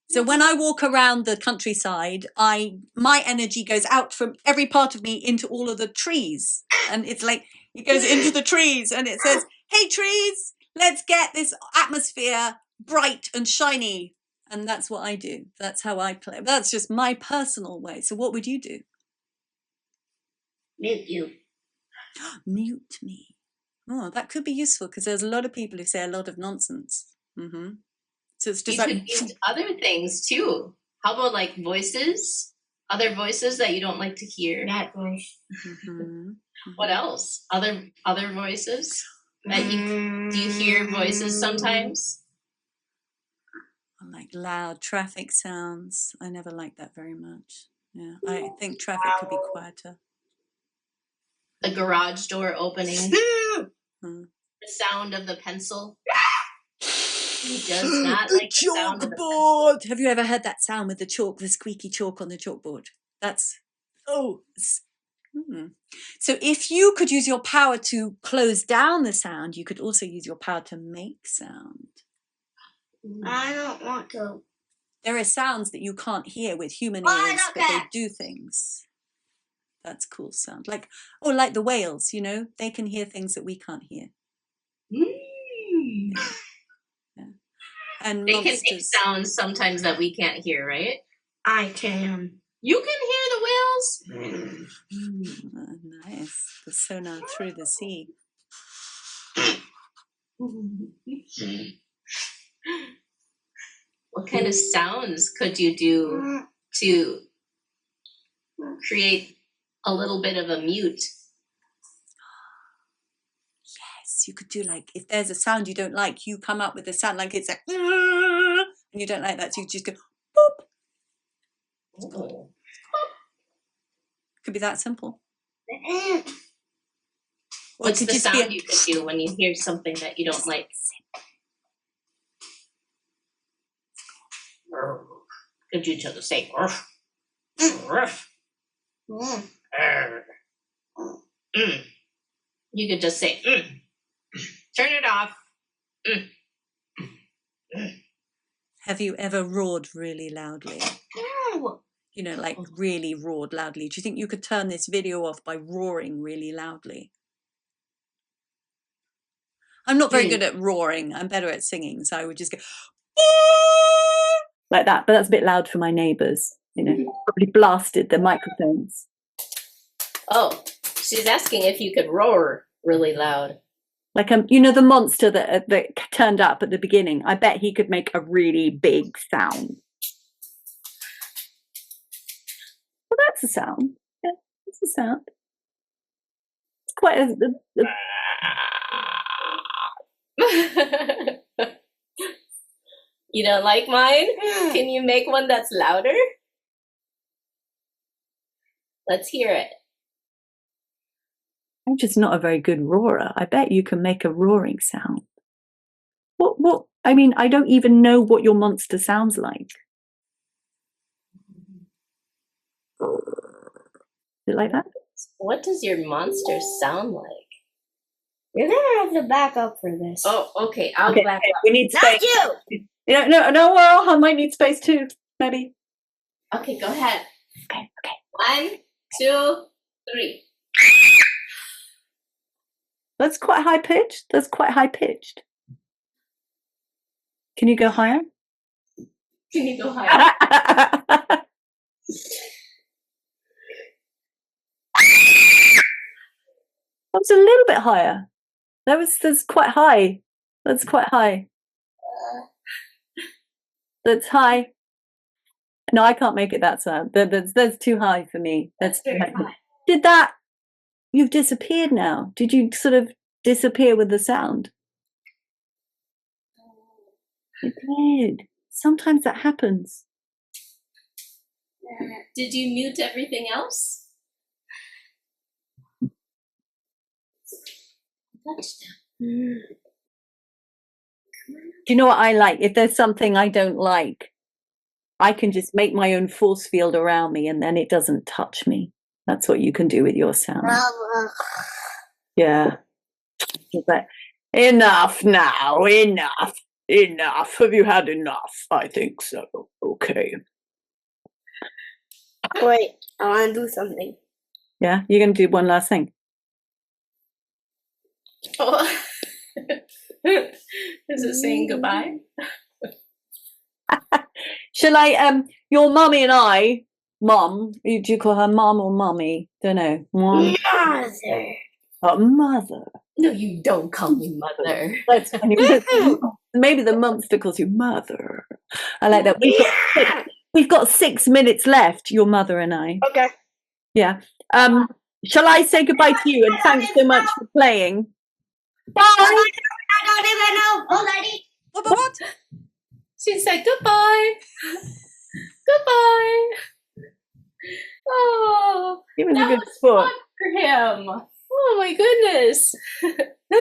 So when I walk around the countryside, my energy goes out from every part of me into all of the trees. And it's like, it goes into the trees and it says, hey trees, let's get this atmosphere bright and shiny. And that's what I do. That's how I play. That's just my personal way. So what would you do? Mute you. Mute me. Oh, that could be useful because there's a lot of people who say a lot of nonsense. So it's just You like, could use other things too. How about like voices? Other voices that you don't like to hear? That voice. What else? Other voices? That do you hear voices sometimes? like loud traffic sounds. I never liked that very much. Yeah, I think traffic could be quieter. The garage door opening. The sound of the pencil. He does not like the sound of the chalkboard. Have you ever heard that sound with the chalk, the squeaky chalk on the chalkboard? That's So if you could use your power to close down the sound, you could also use your power to make sound. I don't want to. There are sounds that you can't hear with human ears, but they do things. That's cool sound. Like the whales, you know, they can hear things that we can't hear. Yeah. And they monsters. can make sounds sometimes that we can't hear, right? I can. You can hear the whales? Nice. The sonar through the sea. What kind of sounds could you do to create a little bit of a mute? Yes, you could do like, if there's a sound you don't like, you come up with a sound like it's like, and you don't like that, so you just go, boop. Could be that simple. What's the sound you could do when you hear something that you don't like? Could you just say, you could just say, turn it off. Have you ever roared really loudly? No. You know, like really roared loudly. Do you think you could turn this video off by roaring really loudly? I'm not very good at roaring. I'm better at singing. So I would just go like that. But that's a bit loud for my neighbours. You know, probably blasted the microphones. Oh, she's asking if you could roar really loud. Like, you know, the monster that turned up at the beginning. I bet he could make a really big sound. Well, that's a sound. Yeah, that's a sound. It's quite a You don't like mine? Can you make one that's louder? Let's hear it. I'm just not a very good roarer. I bet you can make a roaring sound. What? I mean, I don't even know what your monster sounds like. Is it like that? What does your monster sound like? You're gonna have to back up for this. Oh, okay. I'll back up. We need space. Not you! No, well, I might need space too, maybe. Okay, go ahead. Okay. 1, 2, 3. That's quite high pitched. Can you go higher? Can you go higher? That was a little bit higher. That's quite high. That's quite high. That's high. No, I can't make it that sound. That's too high for me. That's too high. You've disappeared now. Did you sort of disappear with the sound? You did. Sometimes that happens. Did you mute everything else? Touch them. Do you know what I like? If there's something I don't like, I can just make my own force field around me and then it doesn't touch me. That's what you can do with your sound. Yeah. But enough now, enough. Have you had enough? I think so. Okay. Wait, I want to do something. Yeah, you're going to do one last thing. Oh. Is it saying goodbye? Shall I, your mummy and I, mum, do you call her mum or mummy? Don't know. Mum? Mother. Oh, mother. No, you don't call me mother. That's funny. Maybe the monster calls you mother. I like that. We've got 6 minutes left, your mother and I. Okay. Yeah. Shall I say goodbye to you and thanks so much for playing? Bye. I don't even know already. What? She said goodbye. Goodbye. Oh, He was a that good was sport. fun for him. Oh my goodness.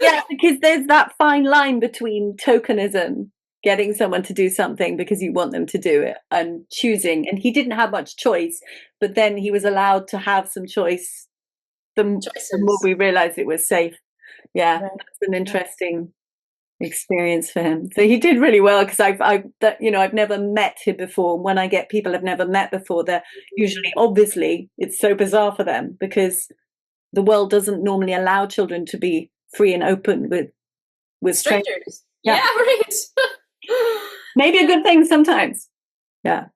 Yeah, because there's that fine line between tokenism, getting someone to do something because you want them to do it, and choosing. And he didn't have much choice, but then he was allowed to have some choice. The more we realized it was safe. Yeah, Right. that's an interesting experience for him. So he did really well because I've never met him before. When I get people I've never met before, they're usually, obviously, it's so bizarre for them because the world doesn't normally allow children to be free and open with strangers. Yeah, right. Maybe a good thing sometimes. Yeah.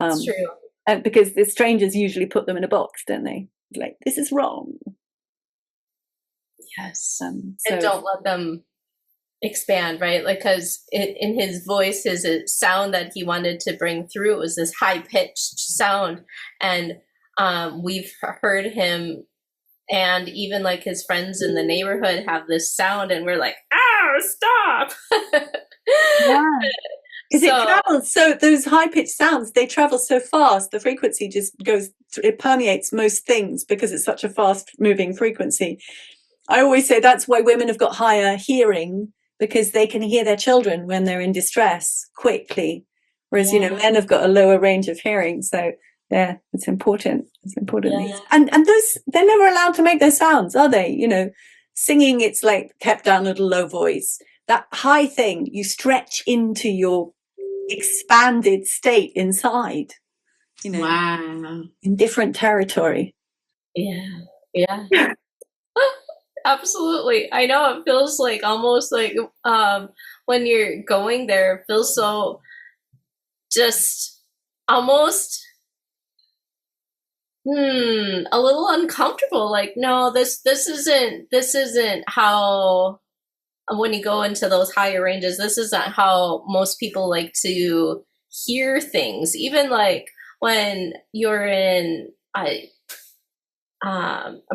It's true. Because the strangers usually put them in a box, don't they? Like, this is wrong. Yes. So, and don't let them expand, right? Like, because in his voice, his sound that he wanted to bring through, it was this high-pitched sound. And we've heard him and even like his friends in the neighborhood have this sound and we're like, oh, stop. Yeah. Because it travels, so those high-pitched sounds, they travel so fast, the frequency just it permeates most things because it's such a fast-moving frequency. I always say that's why women have got higher hearing, because they can hear their children when they're in distress quickly, whereas men have got a lower range of hearing. So yeah, it's important. It's important. Yeah. And those, they're never allowed to make those sounds, are they? Singing, it's like kept down at a low voice. That high thing, you stretch into your expanded state inside, Wow. in different territory. Yeah. Absolutely. I know, it feels like almost like when you're going there, it feels so just almost a little uncomfortable. Like, no, this isn't how, when you go into those higher ranges, this isn't how most people like to hear things. Even like when you're in a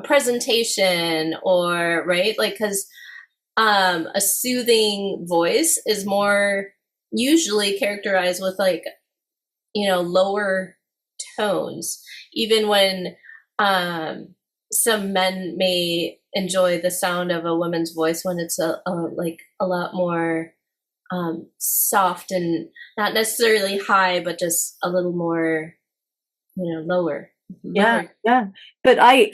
presentation, or right, like, because a soothing voice is more usually characterized with like lower tones. Even when some men may enjoy the sound of a woman's voice when it's a lot more soft and not necessarily high, but just a little more lower. Yeah. But I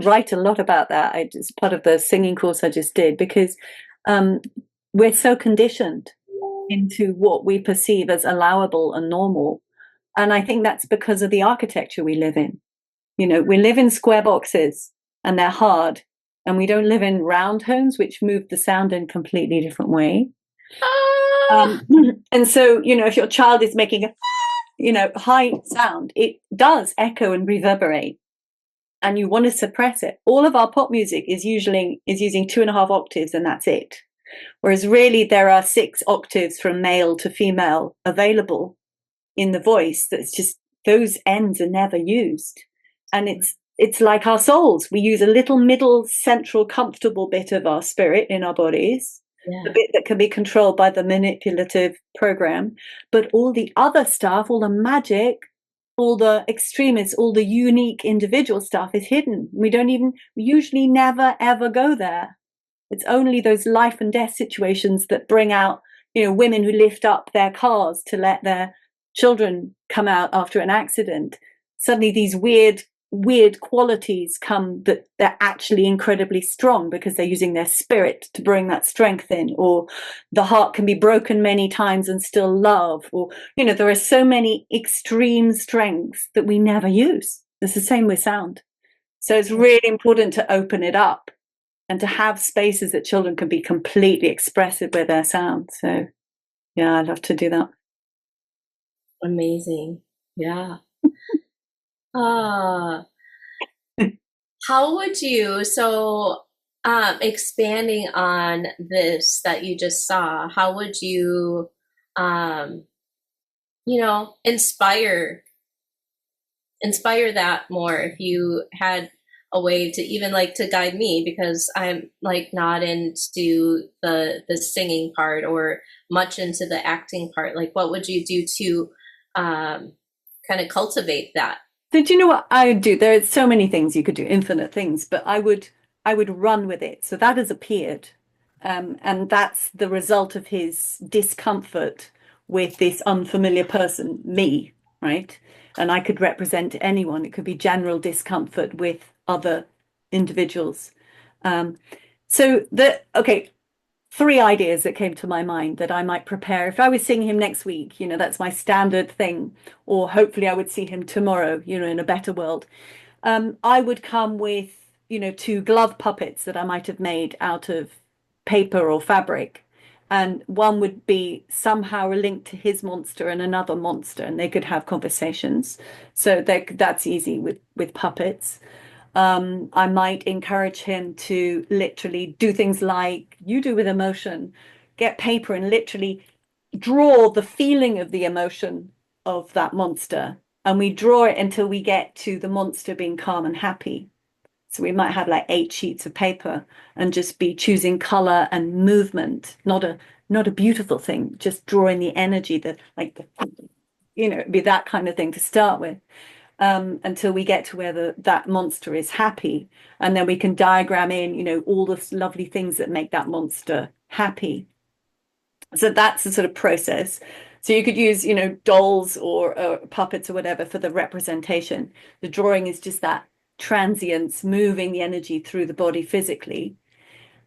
write a lot about that. It's part of the singing course I just did, because we're so conditioned into what we perceive as allowable and normal. And I think that's because of the architecture we live in. We live in square boxes and they're hard, and we don't live in round homes, which move the sound in a completely different way. And so, if your child is making a high sound, it does echo and reverberate, and you want to suppress it. All of our pop music is using 2.5 octaves, and that's it. Whereas really there are 6 octaves from male to female available in the voice. That's just, those ends are never used. And it's like our souls. We use a little middle central comfortable bit of our spirit in our bodies. Yeah. The bit that can be controlled by the manipulative program, but all the other stuff, all the magic, all the extremists, all the unique individual stuff is hidden. We usually never ever go there. It's only those life and death situations that bring out women who lift up their cars to let their children come out after an accident. Suddenly these weird qualities come that they're actually incredibly strong because they're using their spirit to bring that strength in. Or the heart can be broken many times and still love. Or, there are so many extreme strengths that we never use. It's the same with sound. So it's really important to open it up and to have spaces that children can be completely expressive with their sound. So yeah, I love to do that. Amazing. Yeah. How would you, expanding on this that you just saw, how would you, inspire that more if you had a way to even to guide me, because I'm not into the singing part or much into the acting part. What would you do to kind of cultivate that? So do you know what I would do? There are so many things you could do, infinite things, but I would run with it. So that has appeared. And that's the result of his discomfort with this unfamiliar person, me, right? And I could represent anyone. It could be general discomfort with other individuals. Okay, 3 ideas that came to my mind that I might prepare if I was seeing him next week. That's my standard thing. Or hopefully I would see him tomorrow, in a better world. I would come with, 2 glove puppets that I might have made out of paper or fabric. And one would be somehow linked to his monster and another monster, and they could have conversations. So that's easy with puppets. I might encourage him to literally do things like you do with emotion, get paper and literally draw the feeling of the emotion of that monster. And we draw it until we get to the monster being calm and happy. So we might have 8 sheets of paper and just be choosing color and movement, not a beautiful thing, just drawing the energy that it'd be that kind of thing to start with. Until we get to where that monster is happy. And then we can diagram in, all the lovely things that make that monster happy. So that's the sort of process. So you could use, dolls or puppets or whatever for the representation. The drawing is just that transience, moving the energy through the body physically.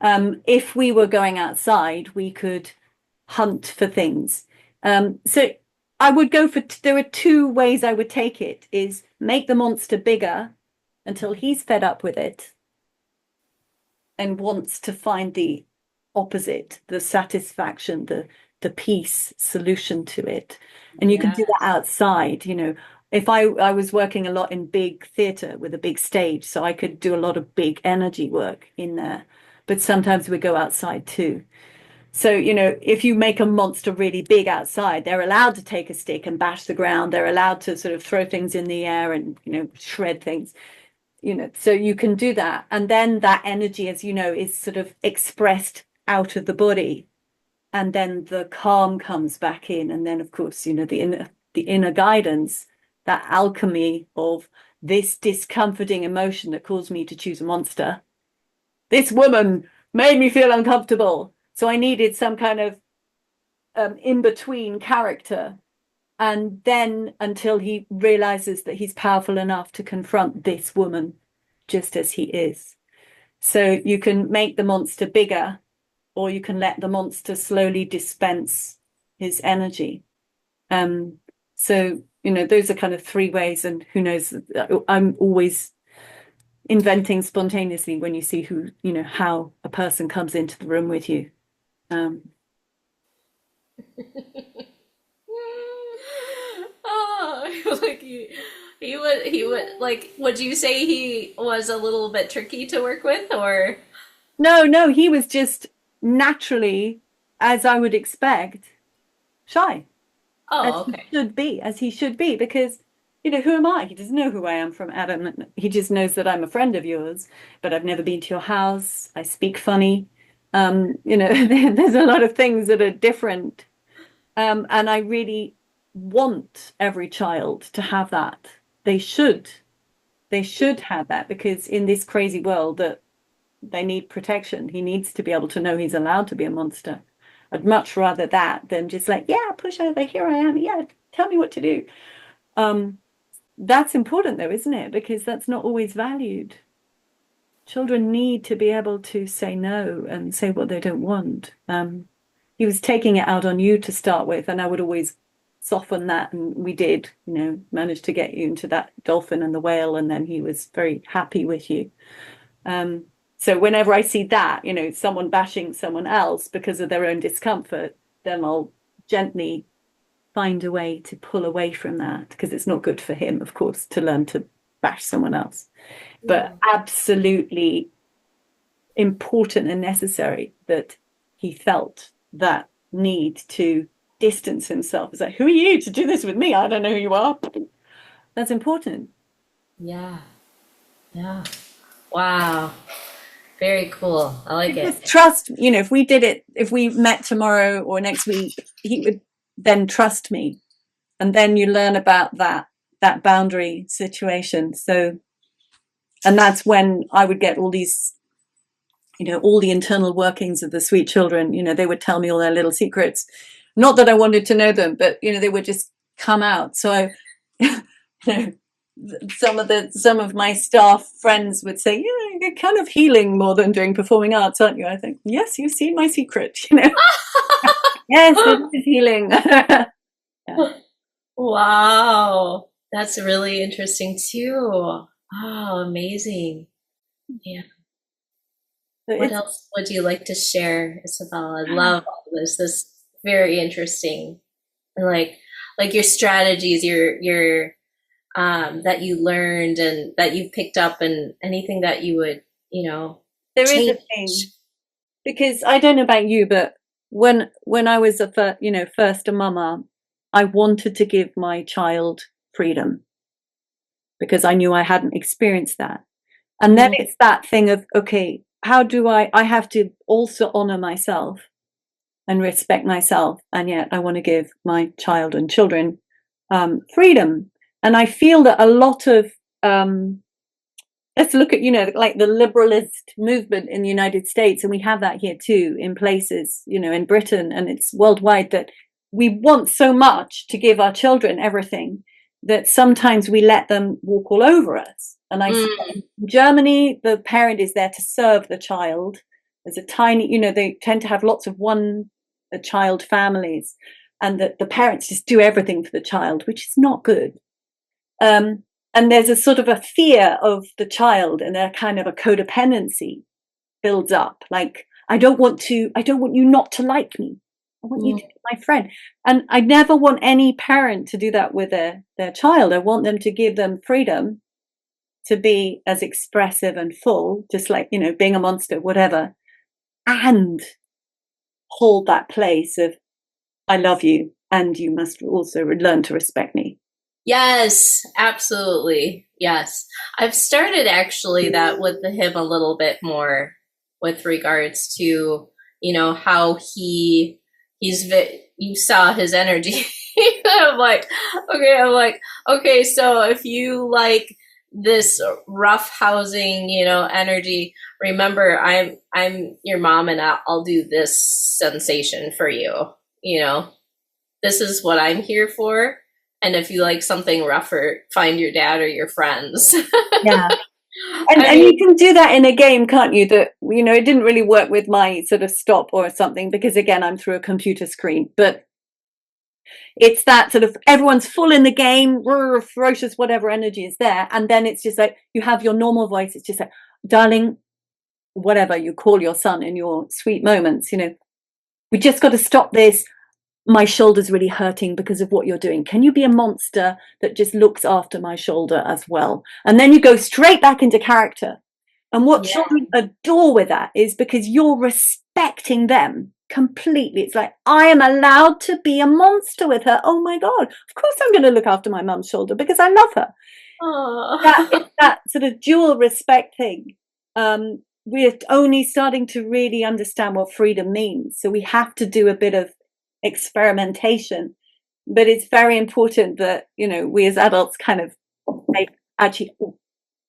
If we were going outside, we could hunt for things. So I would go for, there are 2 ways I would take it, is make the monster bigger until he's fed up with it and wants to find the opposite, the satisfaction, the peace solution to it. And you can do that outside, If I was working a lot in big theatre with a big stage, so I could do a lot of big energy work in there. But sometimes we go outside too. So, if you make a monster really big outside, they're allowed to take a stick and bash the ground. They're allowed to sort of throw things in the air and, shred things, so you can do that. And then that energy, as you know, is sort of expressed out of the body. And then the calm comes back in. And then, of course, the inner guidance, that alchemy of this discomforting emotion that caused me to choose a monster. This woman made me feel uncomfortable. So I needed some kind of in-between character. And then until he realizes that he's powerful enough to confront this woman just as he is. So you can make the monster bigger, or you can let the monster slowly dispense his energy. So, those are kind of 3 ways. And who knows, I'm always inventing spontaneously when you see who, how a person comes into the room with you. Oh, he would would you say he was a little bit tricky to work with, or? No, he was just naturally, as I would expect, shy. Oh, okay. As he should be, because, who am I? He doesn't know who I am from Adam. He just knows that I'm a friend of yours, but I've never been to your house. I speak funny. There's a lot of things that are different. And I really want every child to have that. They should have that, because in this crazy world that they need protection, he needs to be able to know he's allowed to be a monster. I'd much rather that than just like, yeah, push over, here I am, yeah, tell me what to do. That's important though, isn't it? Because that's not always valued. Children need to be able to say no and say what they don't want. He was taking it out on you to start with, and I would always soften that, and we did, manage to get you into that dolphin and the whale, and then he was very happy with you. So whenever I see that, someone bashing someone else because of their own discomfort, then I'll gently find a way to pull away from that, because it's not good for him, of course, to learn to bash someone else. But absolutely important and necessary that he felt that need to distance himself. It's like, who are you to do this with me? I don't know who you are. That's important. Yeah. Yeah. Wow. Very cool. I like it. Trust, if we did it, if we met tomorrow or next week, he would then trust me. And then you learn about that boundary situation. So, and that's when I would get all these, all the internal workings of the sweet children. They would tell me all their little secrets. Not that I wanted to know them, but, they would just come out. So some of my staff friends would say, yeah, you're kind of healing more than doing performing arts, aren't you? I think, yes, you've seen my secret, Yes, it is healing. Yeah. Wow. That's really interesting too. Oh, amazing. Yeah. What else would you like to share, Isabel? I love all this. This is very interesting. And like your strategies, your that you learned and that you picked up, and anything that you would, there change. is a thing, because I don't know about you, but when I was first a mama, I wanted to give my child freedom because I knew I hadn't experienced that. And then it's that thing of, okay, how do I have to also honor myself and respect myself, and yet I want to give my child and children freedom. And I feel that a lot of let's look at like the liberalist movement in the United States, and we have that here too in places, in Britain, and it's worldwide, that we want so much to give our children everything that sometimes we let them walk all over us. And I see in Germany, the parent is there to serve the child. There's a tiny, they tend to have lots of child families, and the parents just do everything for the child, which is not good. And there's a sort of a fear of the child, and a kind of a codependency builds up. Like, I don't want you not to like me. I want you to be my friend. And I never want any parent to do that with their child. I want them to give them freedom to be as expressive and full, just like, being a monster, whatever, and hold that place of, I love you, and you must also learn to respect me. Yes, absolutely. Yes. I've started actually that with him a little bit more with regards to, how you saw his energy. I'm like, okay, so if you like this rough housing, energy, remember I'm your mom, and I'll do this sensation for you. This is what I'm here for. And if you like something rougher, find your dad or your friends. Yeah. And you can do that in a game, can't you? That, it didn't really work with my sort of stop or something, because again, I'm through a computer screen, but it's that sort of, everyone's full in the game, ferocious, whatever energy is there. And then it's just like, you have your normal voice. It's just like, darling, whatever you call your son in your sweet moments, we just got to stop this. My shoulder's really hurting because of what you're doing. Can you be a monster that just looks after my shoulder as well? And then you go straight back into character. And what children adore with that is because you're respecting them completely. It's like, I am allowed to be a monster with her. Oh my God, of course I'm going to look after my mum's shoulder because I love her. That sort of dual respect thing. We're only starting to really understand what freedom means. So we have to do a bit of experimentation, but it's very important that we as adults kind of actually,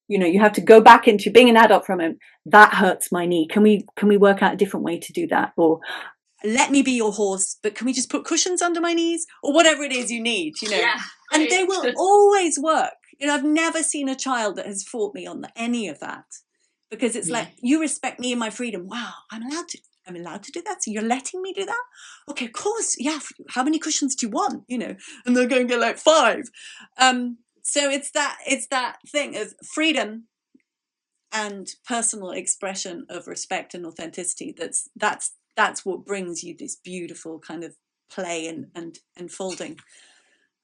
you have to go back into being an adult for a moment. That hurts my knee. Can we work out a different way to do that? Or let me be your horse, but can we just put cushions under my knees or whatever it is you need, Yeah, and they will always work. I've never seen a child that has fought me on any of that, because it's like, you respect me and my freedom. Wow, I'm allowed to do that. So you're letting me do that? Okay, of course. Yeah. How many cushions do you want? And they're going to get like 5. So it's that thing of freedom and personal expression of respect and authenticity. That's what brings you this beautiful kind of play and unfolding.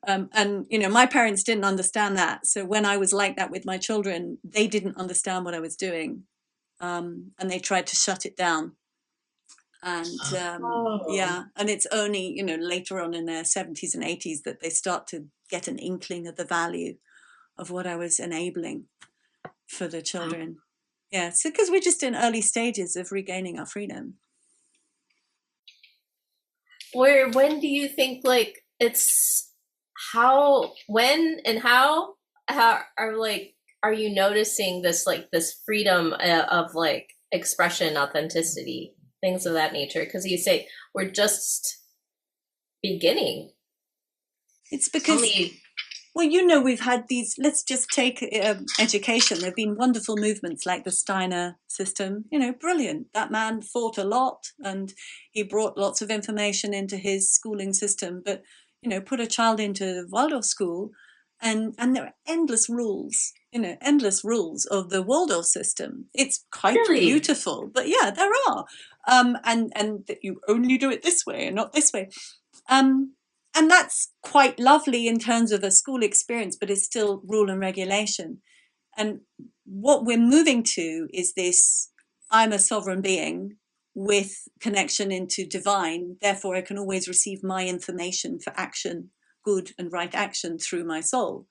And my parents didn't understand that. So when I was like that with my children, they didn't understand what I was doing, and they tried to shut it down. And and it's only later on in their 70s and 80s that they start to get an inkling of the value of what I was enabling for the children. Yeah, so because we're just in early stages of regaining our freedom. When do you think, like, it's when and how are you noticing this, like, this freedom of like expression, authenticity, things of that nature? Because you say we're just beginning. It's because well, we've had these, let's just take education. There have been wonderful movements like the Steiner system, brilliant. That man fought a lot and he brought lots of information into his schooling system. But, put a child into Waldorf school and there are endless rules, of the Waldorf system. It's quite beautiful, but yeah, there are. And that you only do it this way and not this way. And that's quite lovely in terms of a school experience, but it's still rule and regulation. And what we're moving to is this: I'm a sovereign being with connection into divine, therefore I can always receive my information for action, good and right action through my soul.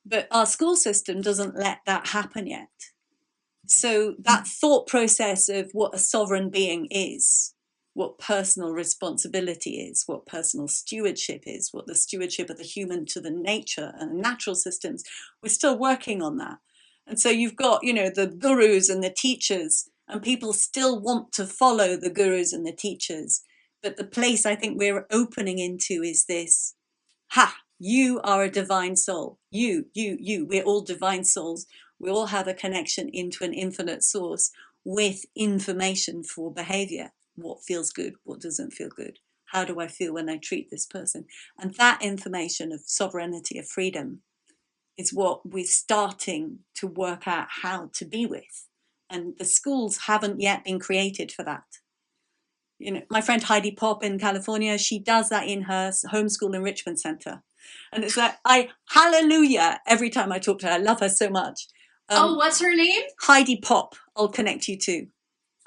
But our school system doesn't let that happen yet. So that thought process of what a sovereign being is, what personal responsibility is, what personal stewardship is, what the stewardship of the human to the nature and natural systems, we're still working on that. And so you've got, the gurus and the teachers, and people still want to follow the gurus and the teachers. But the place I think we're opening into is this: you are a divine soul. You, we're all divine souls. We all have a connection into an infinite source with information for behavior. What feels good? What doesn't feel good? How do I feel when I treat this person? And that information of sovereignty, of freedom, is what we're starting to work out how to be with. And the schools haven't yet been created for that. My friend Heidi Pop in California, she does that in her homeschool enrichment center. And it's like, hallelujah, every time I talk to her. I love her so much. What's her name? Heidi Pop. I'll connect you to.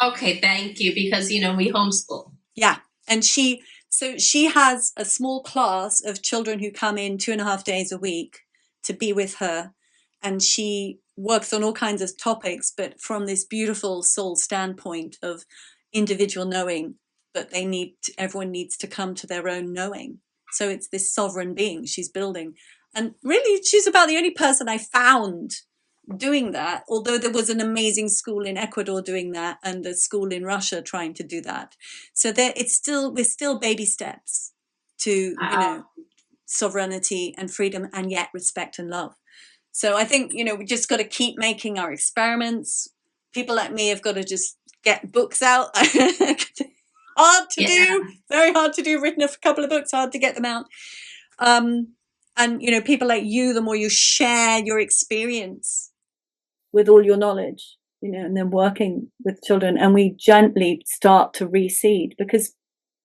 Okay, thank you, because we homeschool. Yeah, and she has a small class of children who come in 2.5 days a week to be with her, and she works on all kinds of topics, but from this beautiful soul standpoint of individual knowing. But everyone needs to come to their own knowing. So it's this sovereign being she's building, and really, she's about the only person I found doing that, although there was an amazing school in Ecuador doing that and a school in Russia trying to do that. So we're still baby steps to sovereignty and freedom, and yet respect and love. So I think we just got to keep making our experiments. People like me have got to just get books out. Hard to do, very hard to do. Written a couple of books, hard to get them out. And people like you, the more you share your experience with all your knowledge, and then working with children, and we gently start to reseed, because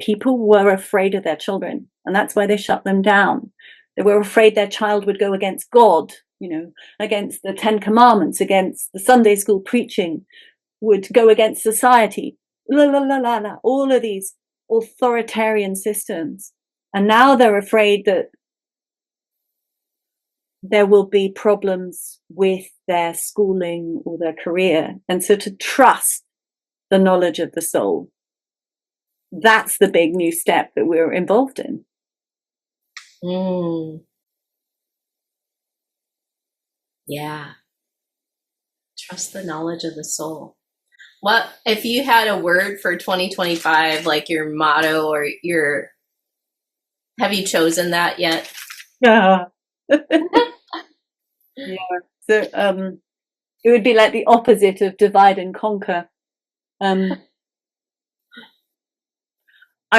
people were afraid of their children, and that's why they shut them down. They were afraid their child would go against God, against the 10 Commandments, against the Sunday school preaching, would go against society, all of these authoritarian systems. And now they're afraid that there will be problems with their schooling or their career. And so to trust the knowledge of the soul, that's the big new step that we're involved in. Yeah. Trust the knowledge of the soul. What if you had a word for 2025, like your motto or your, have you chosen that yet? Yeah. Yeah. So it would be like the opposite of divide and conquer. I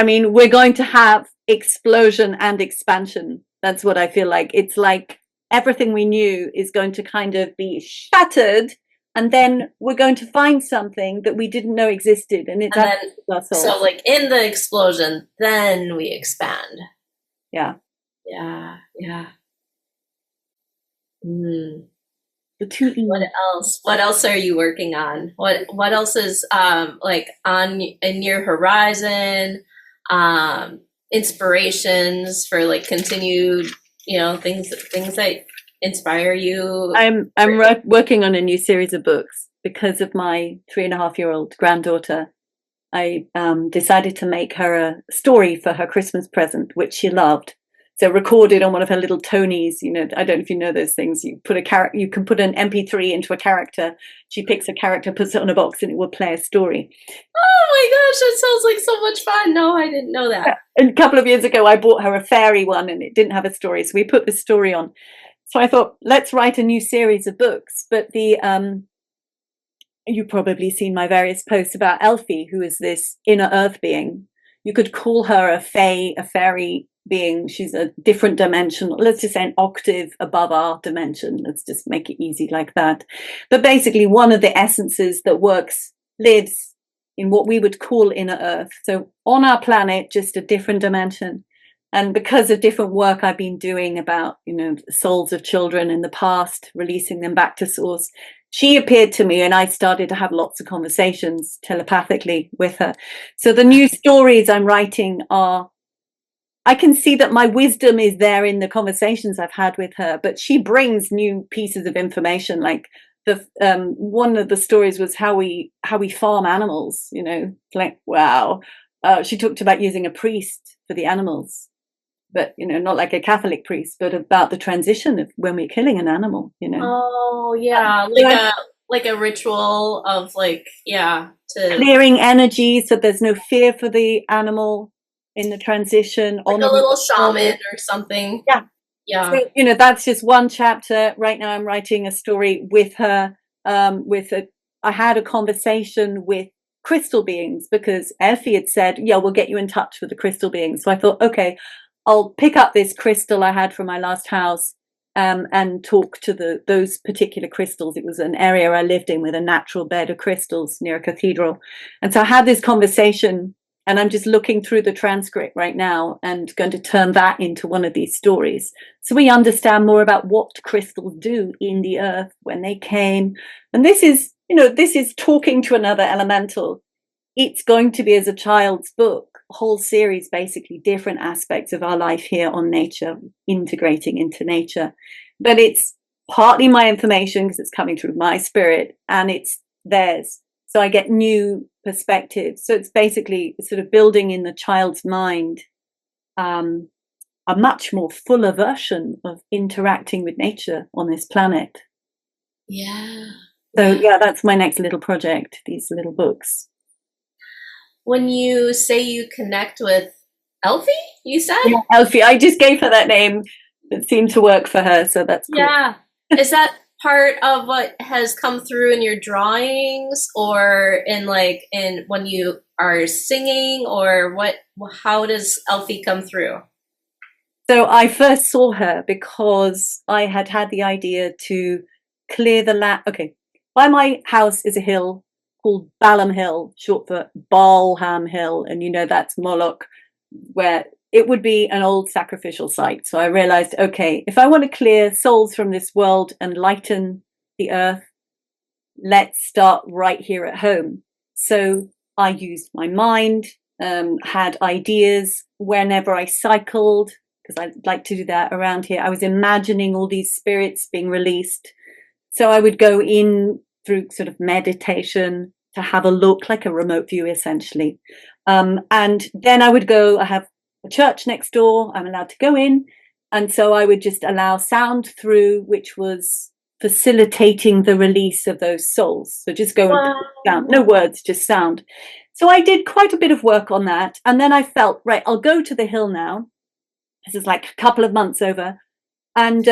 mean, we're going to have explosion and expansion. That's what I feel like. It's like everything we knew is going to kind of be shattered, and then we're going to find something that we didn't know existed, and it's And then, our souls. so like in the explosion, then we expand. Yeah. Yeah. Yeah. Mm. The two E's. What else? What else are you working on? What else is like on in your horizon? Inspirations for like continued, you know, things that inspire you. I'm working on a new series of books because of my 3.5-year-old granddaughter. I decided to make her a story for her Christmas present, which she loved. So recorded on one of her little Tonys, you know, I don't know if you know those things. You put a character, you can put an MP3 into a character. She picks a character, puts it on a box, and it will play a story. Oh my gosh, that sounds like so much fun. No, I didn't know that. And a couple of years ago, I bought her a fairy one, and it didn't have a story, so we put the story on. So I thought, let's write a new series of books. But the you've probably seen my various posts about Elfie, who is this inner earth being. You could call her a fae, a fairy being. She's a different dimension. Let's just say an octave above our dimension. Let's just make it easy like that. But basically, one of the essences that lives in what we would call inner earth. So on our planet, just a different dimension. And because of different work I've been doing about, you know, souls of children in the past, releasing them back to source, she appeared to me and I started to have lots of conversations telepathically with her. So the new stories I'm writing I can see that my wisdom is there in the conversations I've had with her, but she brings new pieces of information. Like one of the stories was how we farm animals, you know, like, wow. She talked about using a priest for the animals, but, you know, not like a Catholic priest, but about the transition of when we're killing an animal, you know. Oh yeah, like a ritual of like, yeah, to clearing energy so there's no fear for the animal in the transition. like a little shaman or something. Yeah. Yeah. So, you know, that's just one chapter. Right now I'm writing a story with her. I had a conversation with crystal beings because Effie had said, yeah, we'll get you in touch with the crystal beings. So I thought, okay, I'll pick up this crystal I had from my last house and talk to those particular crystals. It was an area I lived in with a natural bed of crystals near a cathedral. And so I had this conversation, and I'm just looking through the transcript right now and going to turn that into one of these stories. So we understand more about what crystals do in the earth when they came. And this is, you know, this is talking to another elemental. It's going to be, as a child's book, a whole series, basically different aspects of our life here on nature, integrating into nature. But it's partly my information because it's coming through my spirit, and it's theirs. So I get new perspectives. So it's basically sort of building in the child's mind a much more fuller version of interacting with nature on this planet. Yeah. So yeah, that's my next little project, these little books. When you say you connect with Elfie, you said? Yeah, Elfie. I just gave her that name. It seemed to work for her, so that's cool. Yeah. Is that part of what has come through in your drawings, or in when you are singing, or how does Elfie come through? So I first saw her because I had the idea to clear the land. Okay, by my house is a hill called Balam Hill, short for Balham Hill, and you know that's Moloch, where it would be an old sacrificial site. So I realized, okay, if I want to clear souls from this world and lighten the earth, let's start right here at home. So I used my mind, had ideas whenever I cycled, because I like to do that around here. I was imagining all these spirits being released. So I would go in through sort of meditation to have a look, like a remote view, essentially. And then I would go, I have a church next door, I'm allowed to go in. And so I would just allow sound through, which was facilitating the release of those souls. So just go and sound, no words, just sound. So I did quite a bit of work on that. And then I felt, right, I'll go to the hill now. This is like a couple of months over. And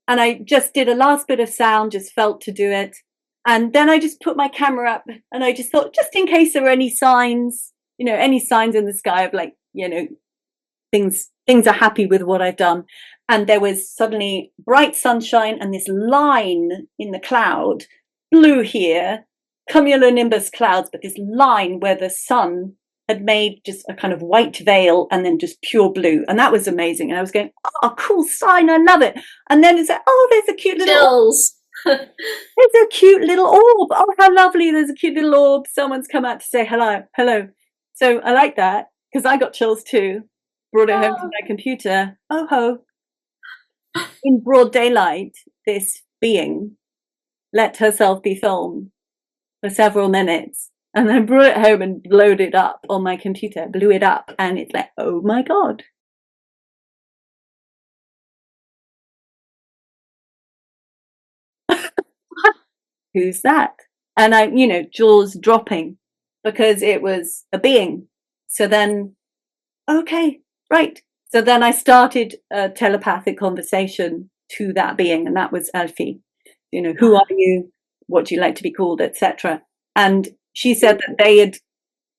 I just did a last bit of sound, just felt to do it. And then I just put my camera up and I just thought, just in case there were any signs, any signs in the sky of like, things are happy with what I've done. And there was suddenly bright sunshine and this line in the cloud, blue here, cumulonimbus clouds, but this line where the sun had made just a kind of white veil and then just pure blue. And that was amazing. And I was going, oh, cool sign. I love it. And then it's like, oh, there's a cute little Chills. There's a cute little orb. Oh, how lovely. There's a cute little orb. Someone's come out to say hello. So I like that because I got chills too. Brought it home to my computer. Oh ho. In broad daylight, this being let herself be filmed for several minutes and then brought it home and blowed it up on my computer, blew it up. And it's like, oh my God. Who's that? And I, jaws dropping because it was a being. So then, okay, right. So then I started a telepathic conversation to that being, and that was Alfie. Who are you? What do you like to be called, etc. And she said that they had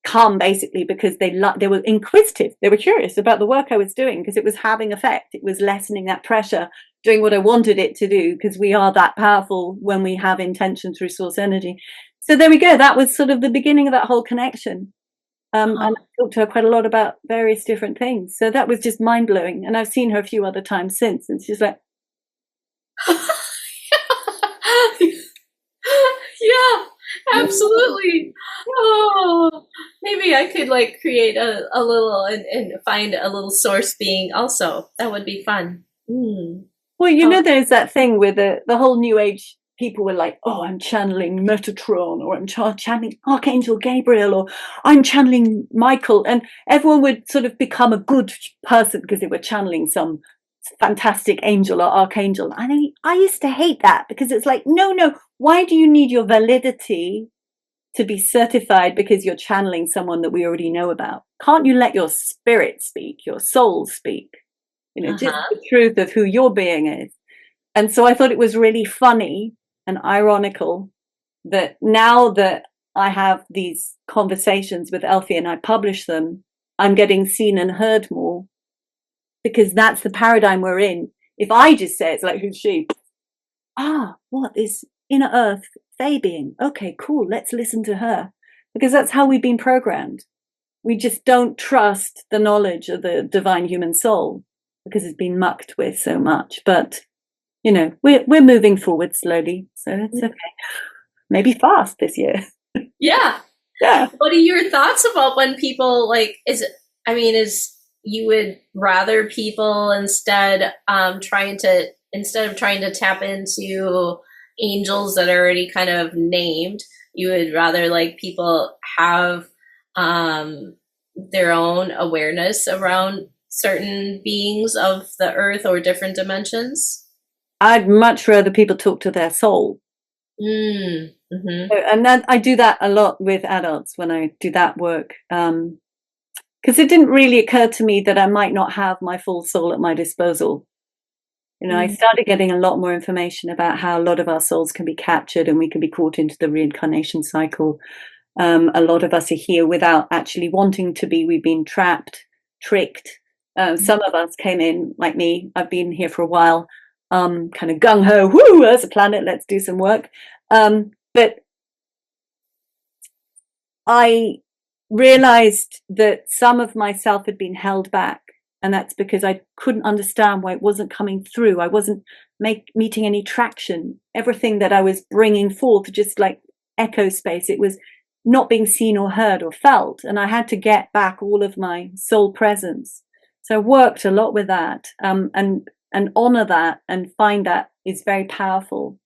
come basically because they were inquisitive. They were curious about the work I was doing because it was having effect. It was lessening that pressure, doing what I wanted it to do because we are that powerful when we have intention through source energy. So there we go. That was sort of the beginning of that whole connection. And I talked to her quite a lot about various different things. So that was just mind blowing. And I've seen her a few other times since, and she's like, yeah, absolutely. Oh, maybe I could like create a little and find a little source being also. That would be fun. Well, there's that thing with the whole New Age. People were like, oh, I'm channeling Metatron, or I'm channeling Archangel Gabriel, or I'm channeling Michael. And everyone would sort of become a good person because they were channeling some fantastic angel or archangel. I used to hate that because it's like, no, why do you need your validity to be certified because you're channeling someone that we already know about? Can't you let your spirit speak, your soul speak? Just the truth of who your being is. And so I thought it was really funny and ironical that now that I have these conversations with Elfie and I publish them, I'm getting seen and heard more because that's the paradigm we're in. If I just say it's like, who's she? What is inner earth Fae being? Okay, cool. Let's listen to her because that's how we've been programmed. We just don't trust the knowledge of the divine human soul because it's been mucked with so much. But we're moving forward slowly, so it's okay. Maybe fast this year. Yeah. What are your thoughts about when people is you would rather people instead of trying to tap into angels that are already kind of named, you would rather people have their own awareness around certain beings of the earth or different dimensions? I'd much rather people talk to their soul. Mm-hmm. And then I do that a lot with adults when I do that work. Because it didn't really occur to me that I might not have my full soul at my disposal. I started getting a lot more information about how a lot of our souls can be captured and we can be caught into the reincarnation cycle. A lot of us are here without actually wanting to be. We've been trapped, tricked. Some of us came in, like me. I've been here for a while. Kind of gung-ho, woo, there's a planet, let's do some work. But I realized that some of myself had been held back, and that's because I couldn't understand why it wasn't coming through. I wasn't meeting any traction. Everything that I was bringing forth, just like echo space, it was not being seen or heard or felt, and I had to get back all of my soul presence. So I worked a lot with that, and honor that and find that is very powerful.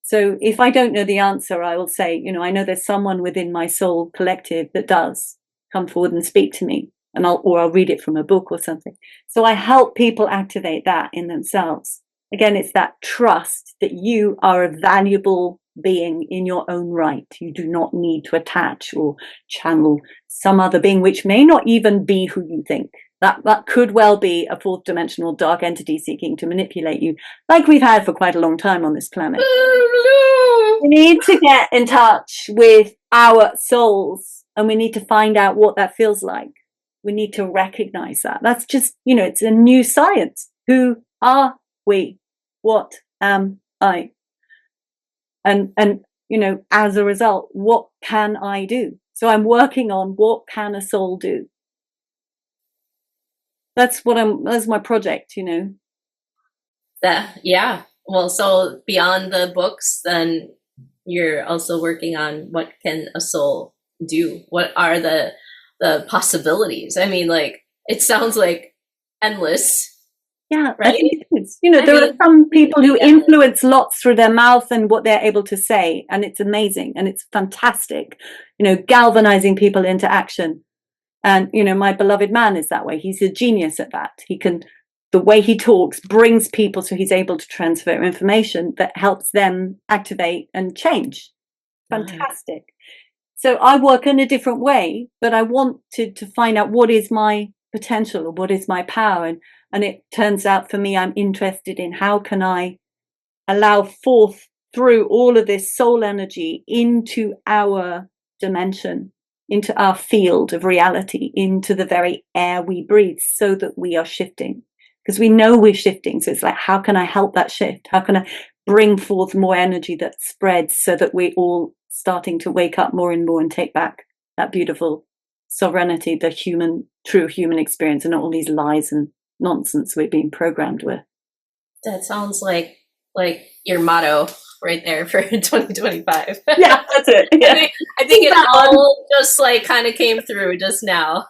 So if I don't know the answer, I will say, I know there's someone within my soul collective that does come forward and speak to me, and I'll read it from a book or something. So I help people activate that in themselves. Again, it's that trust that you are a valuable being in your own right. You do not need to attach or channel some other being, which may not even be who you think. That could well be a fourth dimensional dark entity seeking to manipulate you, like we've had for quite a long time on this planet. We need to get in touch with our souls, and we need to find out what that feels like. We need to recognize that. That's just, it's a new science. Who are we? What am I? And as a result, what can I do? So I'm working on what can a soul do? That's my project, Yeah. Well, so beyond the books, then you're also working on what can a soul do? What are the possibilities? I mean, like, it sounds like endless. Yeah, right? I think it is. There are some people who influence lots through their mouth and what they're able to say, and it's amazing and it's fantastic, galvanizing people into action. And, my beloved man is that way. He's a genius at that. The way he talks brings people, so he's able to transfer information that helps them activate and change. Fantastic. So I work in a different way, but I want to find out what is my potential or what is my power. And it turns out for me, I'm interested in how can I allow forth through all of this soul energy into our dimension, into our field of reality, into the very air we breathe, so that we are shifting. Because we know we're shifting. So it's like, how can I help that shift? How can I bring forth more energy that spreads so that we're all starting to wake up more and more and take back that beautiful sovereignty, the true human experience, and not all these lies and nonsense we're being programmed with. That sounds like your motto right there for 2025. Yeah, that's it. Yeah. I think it all just like kind of came through just now.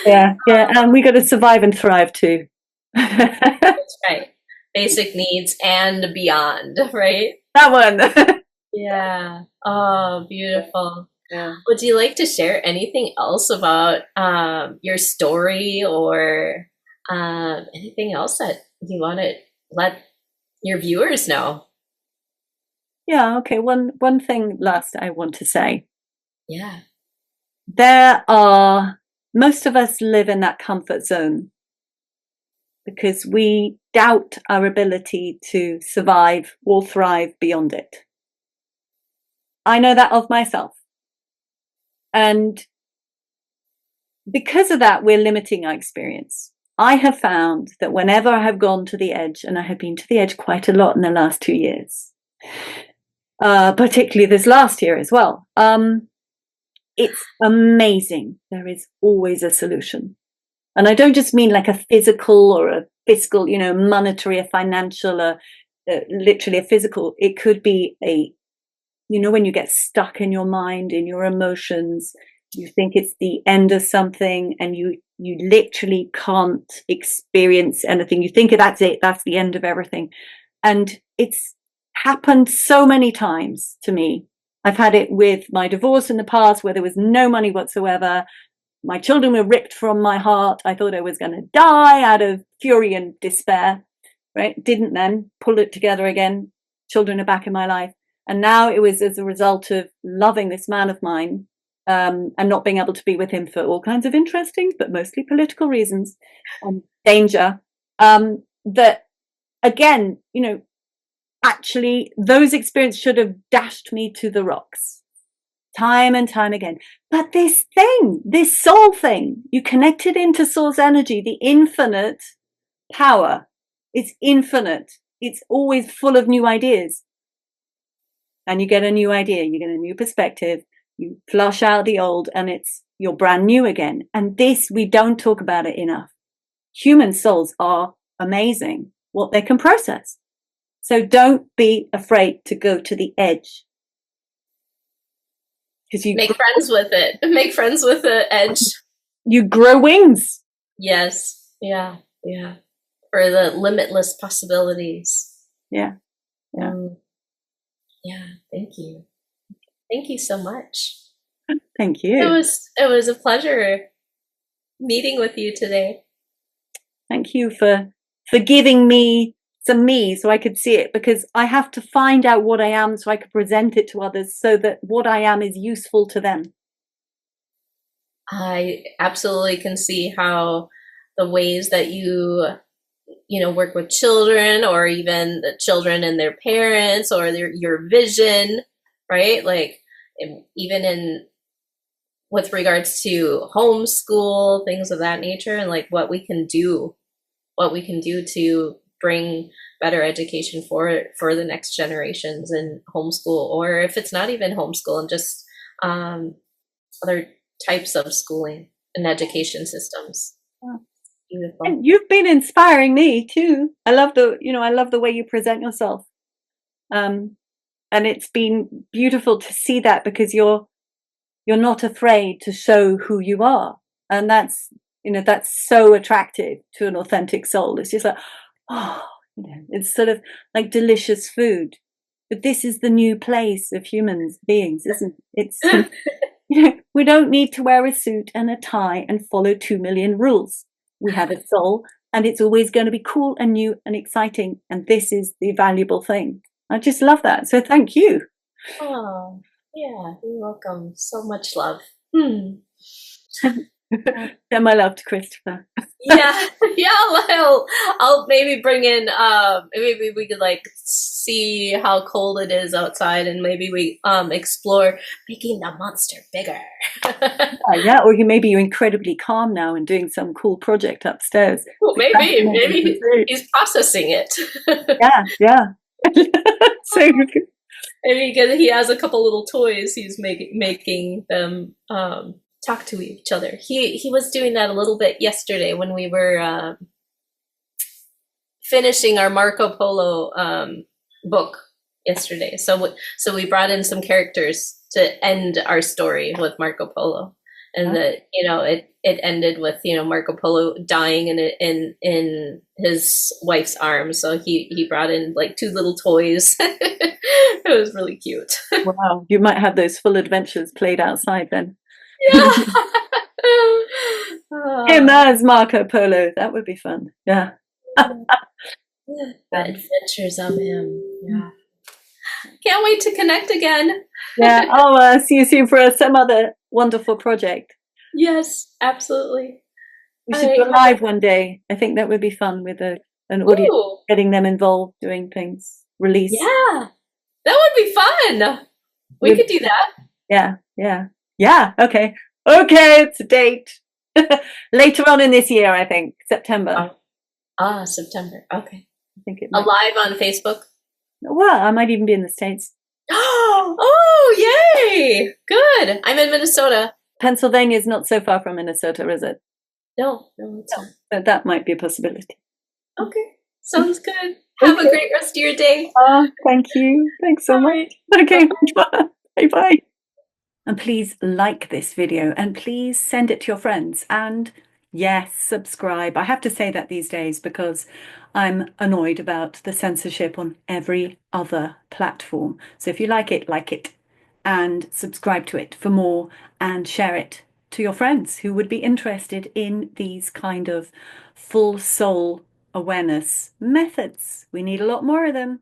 Yeah. And we got to survive and thrive too. That's right. Basic needs and beyond, right? That one. Yeah. Oh, beautiful. Yeah. Would you like to share anything else about your story or anything else that you want to let your viewers know? Yeah. Okay. One thing last I want to say. Yeah. Most of us live in that comfort zone because we doubt our ability to survive or thrive beyond it. I know that of myself. And because of that, we're limiting our experience. I have found that whenever I have gone to the edge, and I have been to the edge quite a lot in the last 2 years, particularly this last year as well, it's amazing. There is always a solution. And I don't just mean like a physical or a fiscal, monetary, a financial, literally a physical. It could be when you get stuck in your mind, in your emotions, you think it's the end of something and you literally can't experience anything. You think that's it, that's the end of everything. And it's happened so many times to me. I've had it with my divorce in the past where there was no money whatsoever. My children were ripped from my heart. I thought I was going to die out of fury and despair, right? Didn't then pull it together again. Children are back in my life. And now it was as a result of loving this man of mine and not being able to be with him for all kinds of interesting, but mostly political reasons, danger, that again, actually those experiences should have dashed me to the rocks. Time and time again. But this soul thing, you connected into source energy, the infinite power. It's infinite. It's always full of new ideas. And you get a new idea, you get a new perspective, you flush out the old, and you're brand new again. And this, we don't talk about it enough. Human souls are amazing, what they can process. So don't be afraid to go to the edge. You make friends with it. Make friends with the edge. You grow wings. Yes. Yeah. Yeah. For the limitless possibilities. Yeah. Yeah. Yeah. Thank you. Thank you so much. Thank you. It was a pleasure meeting with you today. Thank you for giving me some me so I could see it, because I have to find out what I am so I could present it to others so that what I am is useful to them. I absolutely can see how the ways that you work with children, or even the children and their parents, or your vision, right? Like even in with regards to homeschool, things of that nature, and like what we can do to bring better education for the next generations in homeschool, or if it's not even homeschool, and just other types of schooling and education systems. Yeah. Beautiful. And you've been inspiring me too. I love the way you present yourself. And it's been beautiful to see that, because you're not afraid to show who you are. And that's so attractive to an authentic soul. It's just like, oh, it's sort of like delicious food. But this is the new place of humans beings, isn't it? It's we don't need to wear a suit and a tie and follow 2 million rules. We have a soul, and it's always going to be cool and new and exciting. And this is the valuable thing. I just love that. So thank you. Oh, yeah, you're welcome. So much love. Send my love to Christopher. Yeah, I'll maybe bring in maybe we could like see how cold it is outside, and maybe we explore making the monster bigger. Yeah, or maybe you're incredibly calm now and doing some cool project upstairs. Well, maybe he's processing it. Yeah. So maybe because he has a couple little toys, he's making them talk to each other. He was doing that a little bit yesterday when we were finishing our Marco Polo book yesterday. So we brought in some characters to end our story with Marco Polo, and it ended with Marco Polo dying in his wife's arms. So he brought in like 2 little toys. It was really cute. Wow, you might have those full adventures played outside then. Yeah. Him as Marco Polo, that would be fun. Yeah. The adventures of him. Yeah. Can't wait to connect again. Yeah, I'll see you soon for some other wonderful project. Yes, absolutely. We should go live one day. I think that would be fun with an audience, getting them involved, doing things, release. Yeah, that would be fun. We could do that. Yeah. Okay, it's a date. Later on in this year, I think, September. September. Okay. I think it live on Facebook. Well, I might even be in the States. Oh, yay! Good. I'm in Minnesota. Pennsylvania is not so far from Minnesota, is it? No, it's not. But that might be a possibility. Okay, sounds good. Have a great rest of your day. Thank you. Thanks so much. Okay, bye. And please like this video, and please send it to your friends, and yes, subscribe. I have to say that these days because I'm annoyed about the censorship on every other platform. So if you like it, and subscribe to it for more, and share it to your friends who would be interested in these kind of full soul awareness methods. We need a lot more of them.